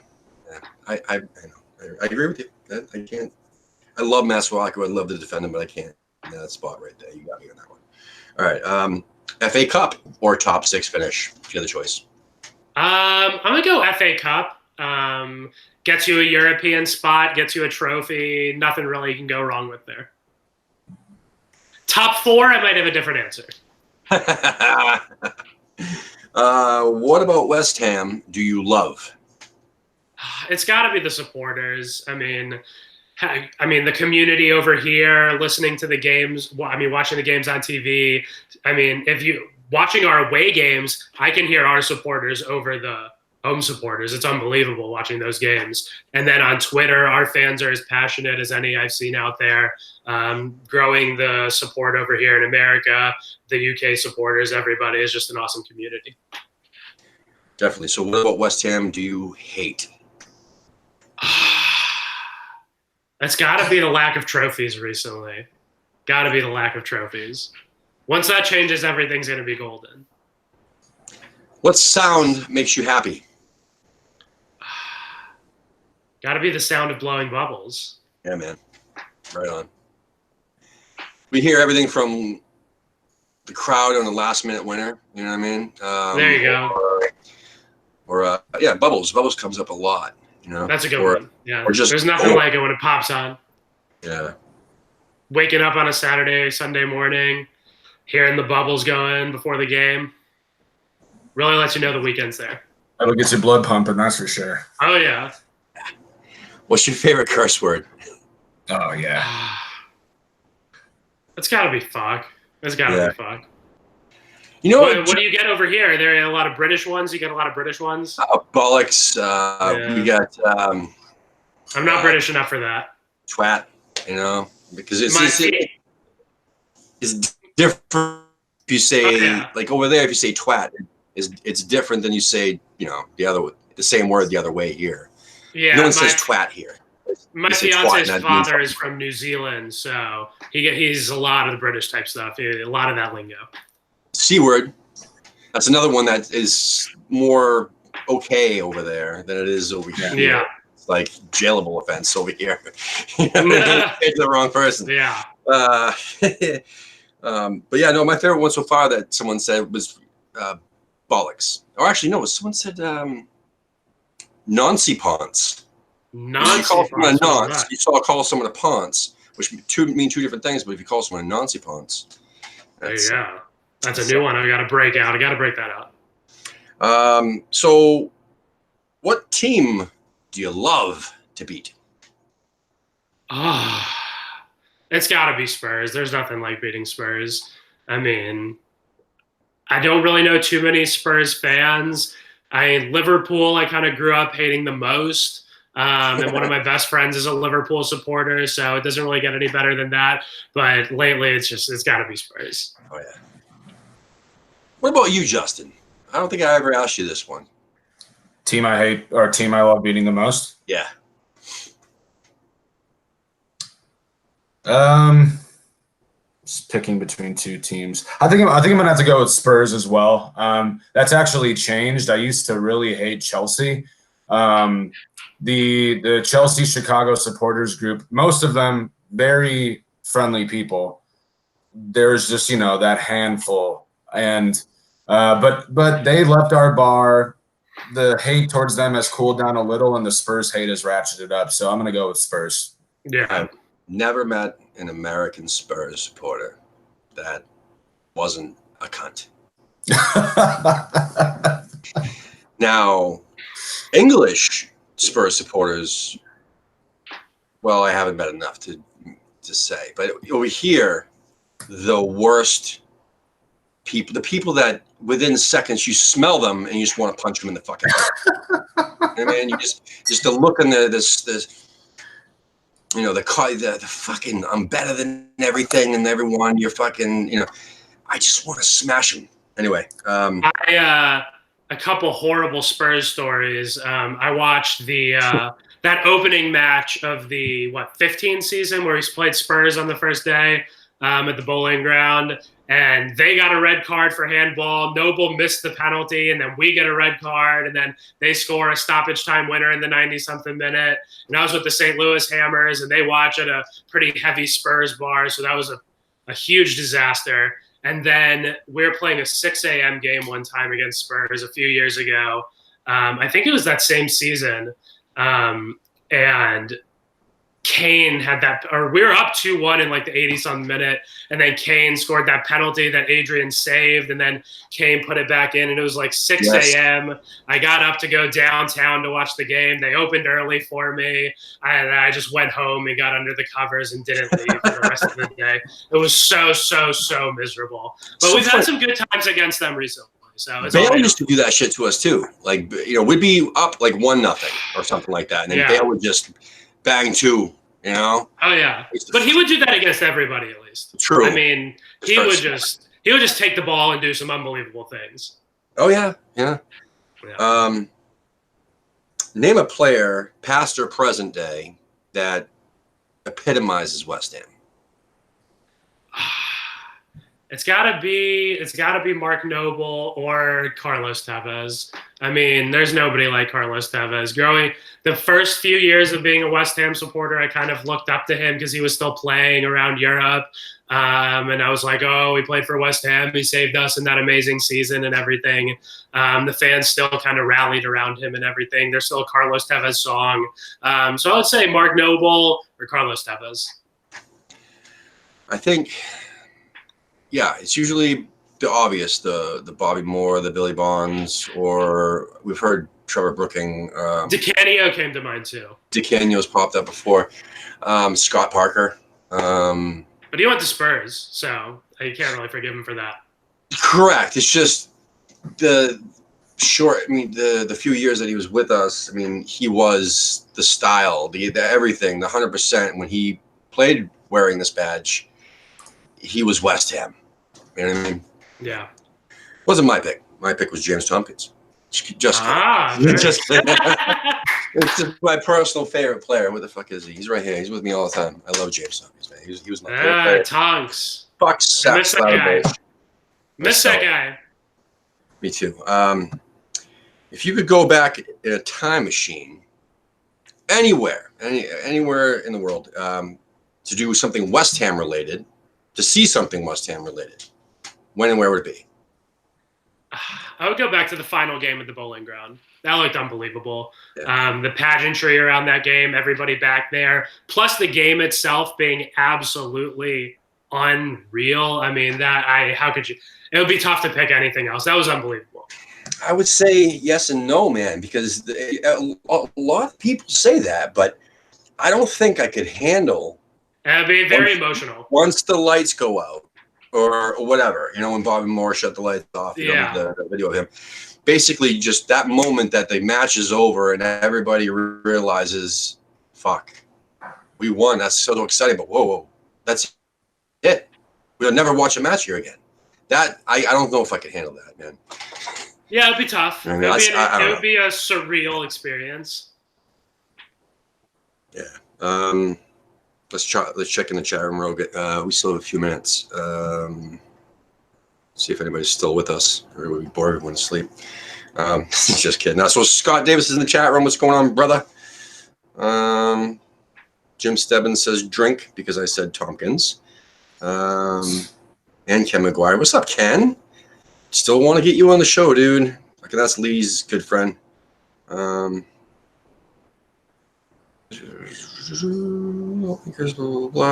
I know. I agree with you. I can't. I love Masuaku. I'd love to defend him, but I can't. In that spot right there. You got me on that one. All right. FA Cup or top 6 finish? If you have the choice. I'm gonna go FA Cup. Gets you a European spot, gets you a trophy. Nothing really can go wrong with there. Top 4, I might have a different answer. What about West Ham do you love? It's got to be the supporters. I mean, the community over here, listening to the games. Watching the games on TV. Watching our away games, I can hear our supporters over the home supporters. It's unbelievable watching those games. And then on Twitter, our fans are as passionate as any I've seen out there. Growing the support over here in America, the UK supporters, everybody is just an awesome community. Definitely. So what about West Ham do you hate? That's got to be the lack of trophies recently. Got to be the lack of trophies. Once that changes, everything's going to be golden. What sound makes you happy? Got to be the sound of blowing bubbles. Yeah, man. Right on. We hear everything from the crowd on the last-minute winner. You know what I mean? There you go. Or bubbles. Bubbles comes up a lot. That's a good one. Yeah. Or just, there's nothing like it when it pops on. Yeah. Waking up on a Saturday, Sunday morning, hearing the bubbles going before the game. Really lets you know the weekend's there. That'll get your blood pumping, that's for sure. Oh, yeah. What's your favorite curse word? Oh, yeah. It's got to be fuck. It's got to be fuck. What do you get over here? Are there a lot of British ones? You get a lot of British ones? Bollocks. We got... I'm not British enough for that. Twat, because it's different if you say, like over there, if you say twat, it's different than you say, the same word the other way here. Yeah, no one says twat here. My fiance's father is from New Zealand, so he's a lot of the British type stuff, a lot of that lingo. C word. That's another one that is more okay over there than it is over here. Yeah. It's like jailable offense over here. It's the wrong person. Yeah. But yeah, no, my favorite one so far that someone said was bollocks. Or actually, no, someone said noncy ponce. Noncy you call someone a nonce, you saw call someone a ponce, which mean two different things, but if you call someone a noncy ponce. That's a new one. I got to break that out. So what team do you love to beat? It's got to be Spurs. There's nothing like beating Spurs. I don't really know too many Spurs fans, Liverpool, I kind of grew up hating the most. And one of my best friends is a Liverpool supporter, so it doesn't really get any better than that. But lately, it's got to be Spurs. Oh, yeah. What about you, Justin? I don't think I ever asked you this one. Team I hate or team I love beating the most? Yeah. Just picking between two teams. I think I'm gonna have to go with Spurs as well. That's actually changed. I used to really hate Chelsea. The Chelsea Chicago supporters group, most of them very friendly people. There's just that handful, and but they left our bar. The hate towards them has cooled down a little, and the Spurs hate has ratcheted up. So I'm gonna go with Spurs. Yeah. I've never met an American Spurs supporter that wasn't a cunt. Now, English Spurs supporters, well, I haven't met enough to say. But over here, the worst people, the people that within seconds you smell them and you just want to punch them in the fucking head. I mean, you just the look in this the fucking I'm better than everything and everyone. You're fucking I just want to smash them. Anyway, a couple horrible Spurs stories. I watched that opening match of the 15 season where he's played Spurs on the first day at the Bowling Ground, and they got a red card for handball. Noble missed the penalty, and then we get a red card, and then they score a stoppage time winner in the 90-something minute. And I was with the St. Louis Hammers, and they watch at a pretty heavy Spurs bar, so that was a huge disaster. And then we were playing a 6 a.m. game one time against Spurs a few years ago. I think it was that same season. And Kane had that, or we were up 2-1 in like the 80-some minute, and then Kane scored that penalty that Adrian saved, and then Kane put it back in, and it was like 6 a.m. I got up to go downtown to watch the game. They opened early for me, and I just went home and got under the covers and didn't leave for the rest of the day. It was so miserable. But we've had some good times against them recently. So Bale used to do that shit to us too. Like, we'd be up like 1-0 or something like that, and then Bale would just bang 2. Oh yeah, but he would do that against everybody at least. True. I mean, he would just take the ball and do some unbelievable things. Oh yeah. Name a player, past or present day, that epitomizes West Ham. It's gotta be Mark Noble or Carlos Tevez. I mean, there's nobody like Carlos Tevez. Growing the first few years of being a West Ham supporter, I kind of looked up to him because he was still playing around Europe. And I was like, oh, he played for West Ham. He saved us in that amazing season and everything. The fans still kind of rallied around him and everything. There's still a Carlos Tevez song. So I would say Mark Noble or Carlos Tevez. I think, it's usually the obvious, the Bobby Moore, the Billy Bonds, or we've heard Trevor Brooking. DiCanio came to mind too. DiCanio's popped up before. Scott Parker. But he went to Spurs, so you can't really forgive him for that. Correct. It's just the few years that he was with us, I mean, he was the style, the everything, the 100%. When he played wearing this badge, he was West Ham. You know what I mean? Yeah. Wasn't my pick. My pick was James Tompkins. Just kidding. It's just my personal favorite player. What the fuck is he? He's right here. He's with me all the time. I love James Tompkins, man. He was my favorite player. Tonks. Fuck sucks. Miss that guy. Me too. If you could go back in a time machine, anywhere in the world, to do something West Ham related, to see something West Ham related, when and where would it be? I would go back to the final game at the Bowling Ground. That looked unbelievable. Yeah. The pageantry around that game, everybody back there, plus the game itself being absolutely unreal. I mean, how could you? It would be tough to pick anything else. That was unbelievable. I would say yes and no, man, because a lot of people say that, but I don't think I could handle. It'd be very emotional. Once the lights go out or whatever, when Bobby Moore shut the lights off, the video of him. Basically, just that moment that the match is over and everybody realizes, fuck, we won. That's so exciting. But whoa, that's it. We'll never watch a match here again. That I don't know if I can handle that, man. Yeah, it'd be tough. I mean, it would be a surreal experience. Yeah. Let's check in the chat room real good. We still have a few minutes. See if anybody's still with us, or we'll be bored everyone to sleep. Just kidding. So Scott Davis is in the chat room. What's going on, brother? Jim Stebbins says drink because I said Tompkins. And Ken McGuire. What's up, Ken? Still want to get you on the show, dude. That's Lee's good friend. Blah.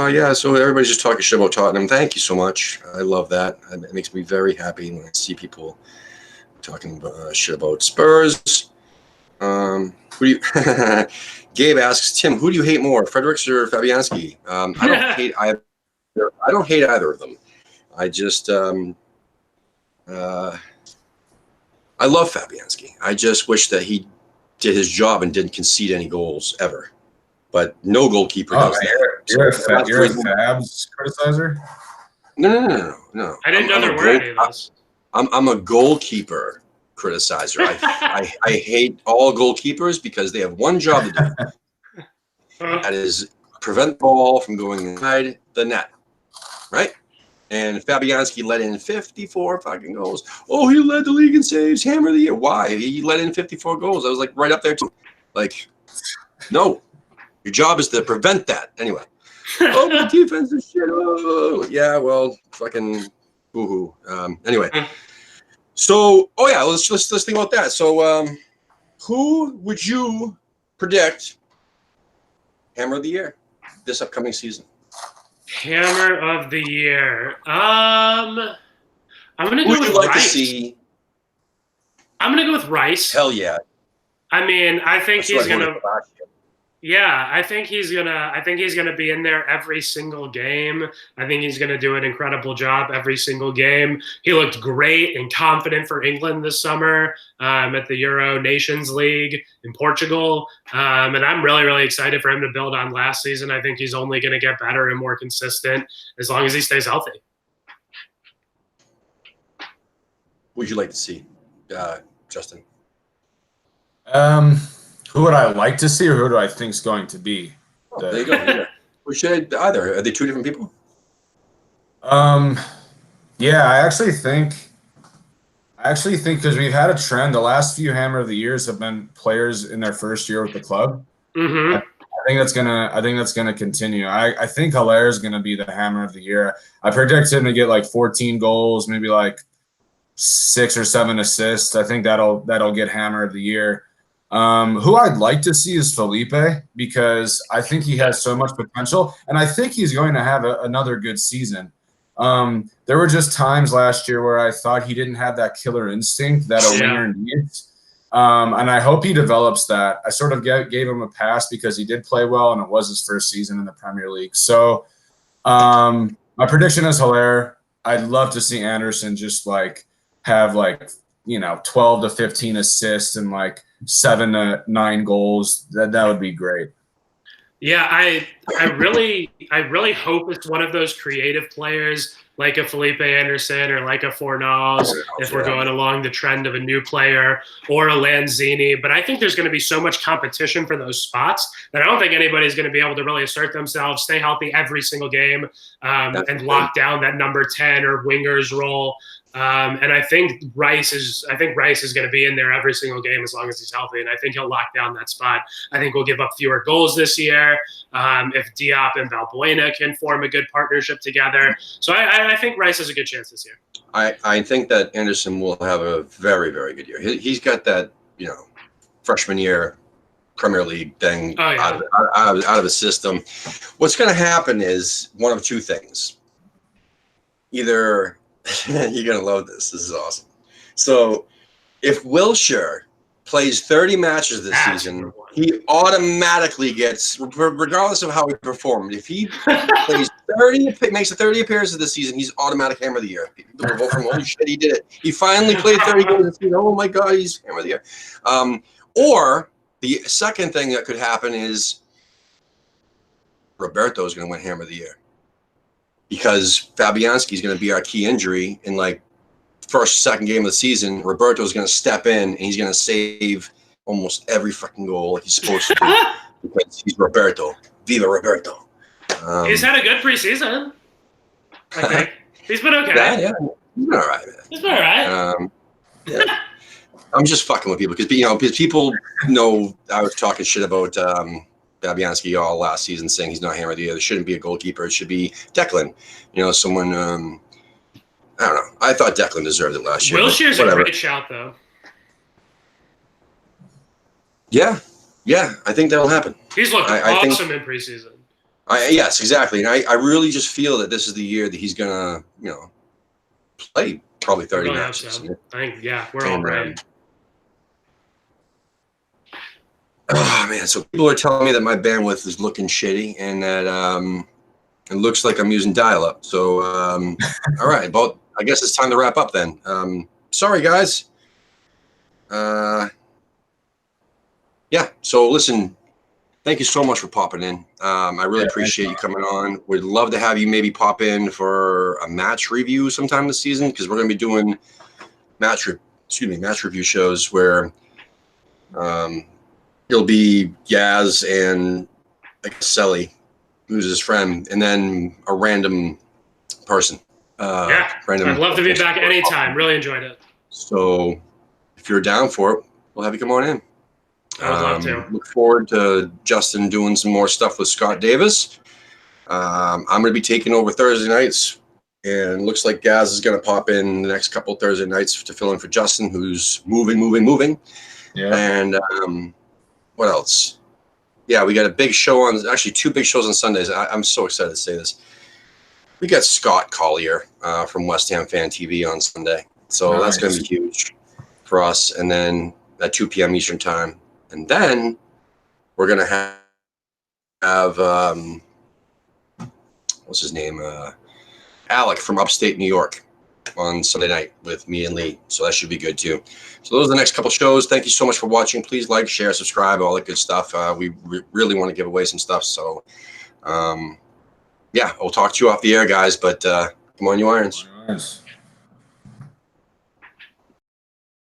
Yeah, so everybody's just talking shit about Tottenham. Thank you so much. I love that. It makes me very happy when I see people talking shit about Spurs. Who do you? Gabe asks Tim, who do you hate more, Fredericks or Fabianski? I don't hate either. I don't hate either of them. I just I love Fabianski. I just wish that he did his job and didn't concede any goals ever. But no goalkeeper does that. You're a Fabs criticizer? No. I didn't know there were any of those. I'm a goalkeeper criticizer. I hate all goalkeepers because they have one job to do. That is prevent the ball from going inside the net. Right? And Fabianski let in 54 fucking goals. Oh, he led the league in saves, hammer of the year. Why? He let in 54 goals. I was like right up there too. Like, no. Your job is to prevent that. Anyway. Oh, the defense is shit. Oh, yeah, well, fucking boo-hoo. Anyway. So, let's think about that. So, who would you predict hammer of the year this upcoming season? Hammer of the year. I'm gonna go with like Rice. To see? I'm gonna go with Rice. Hell yeah. I mean, I think That's he's gonna. Yeah, I think he's gonna be in there every single game. I think he's gonna do an incredible job every single game. He looked great and confident for England this summer at the Euro Nations League in Portugal, and I'm really, really excited for him to build on last season. I think he's only gonna get better and more consistent as long as he stays healthy. Who would you like to see, Justin? Who would I like to see, or who do I think is going to be? There you go. We should either. Are they two different people? Yeah, I actually think because we've had a trend. The last few Hammer of the Years have been players in their first year with the club. Mm-hmm. I think that's gonna continue. I think Haller is gonna be the Hammer of the Year. I predict him to get like 14 goals, maybe like 6 or 7 assists. I think that'll get Hammer of the Year. Who I'd like to see is Felipe, because I think he has so much potential, and I think he's going to have another good season. There were just times last year where I thought he didn't have that killer instinct that a winger needs, and I hope he develops that. I sort of gave him a pass because he did play well, and it was his first season in the Premier League. So my prediction is Haller. I'd love to see Anderson just have 12 to 15 assists and 7 to 9 goals. That would be great. Yeah, I really hope it's one of those creative players like a Felipe Anderson or like a Fornals, if we're going along the trend of a new player, or a Lanzini. But I think there's going to be so much competition for those spots that I don't think anybody's going to be able to really assert themselves, stay healthy every single game, and lock down that number 10 or winger's role. And I think Rice is going to be in there every single game as long as he's healthy, and I think he'll lock down that spot. I think we'll give up fewer goals this year if Diop and Valbuena can form a good partnership together. So I think Rice has a good chance this year. I think that Anderson will have a very, very good year. He's got that freshman year Premier League thing out of his system. What's going to happen is one of two things. Either you're going to love this. This is awesome. So if Wilshere plays 30 matches this season, he automatically gets, regardless of how he performed, if he plays makes 30 appearances this season, he's automatic Hammer of the Year. People will vote for him. Holy shit, he did it. He finally played 30 games this season. Oh my God, he's Hammer of the Year. Or the second thing that could happen is Roberto is going to win Hammer of the Year because Fabianski is going to be our key injury in like first, second game of the season. Roberto is going to step in and he's going to save almost every fucking goal like he's supposed to do because he's Roberto. Viva Roberto. He's had a good preseason. I think he's been okay. Yeah, he's been all right, man. He's been all right. Yeah. I'm just fucking with people because people know I was talking shit about Fabianski all last season, saying he's not Hammer of the Year. There shouldn't be a goalkeeper. It should be Declan. Someone. I don't know. I thought Declan deserved it last year. Wilshere's a great shout, though. Yeah, I think that'll happen. He's looked awesome in preseason. Yes, exactly. And I really just feel that this is the year that he's gonna, play probably 30 matches. So. I think, we're all right. Oh man! So people are telling me that my bandwidth is looking shitty, and that it looks like I'm using dial-up. So all right, I guess it's time to wrap up then. Sorry guys. So listen, thank you so much for popping in. I really appreciate you coming on. We'd love to have you maybe pop in for a match review sometime this season because we're going to be doing match review shows where it'll be Yaz and Selly, who's his friend, and then a random person. I'd love to be back anytime. Really enjoyed it. So if you're down for it, we'll have you come on in. I would love to. Look forward to Justin doing some more stuff with Scott Davis. I'm going to be taking over Thursday nights, and looks like Gaz is going to pop in the next couple of Thursday nights to fill in for Justin, who's moving. Yeah. And what else? Yeah, we got a big show actually 2 big shows on Sundays. I'm so excited to say this. We got Scott Collier from West Ham Fan TV on Sunday. So That's going to be huge for us. And then at 2 p.m. Eastern time. And then we're going to have what's his name? Alec from upstate New York on Sunday night with me and Lee. So that should be good too. So those are the next couple shows. Thank you so much for watching. Please like, share, subscribe, all that good stuff. We really want to give away some stuff. So, we'll talk to you off the air, guys. But come on, you Irons.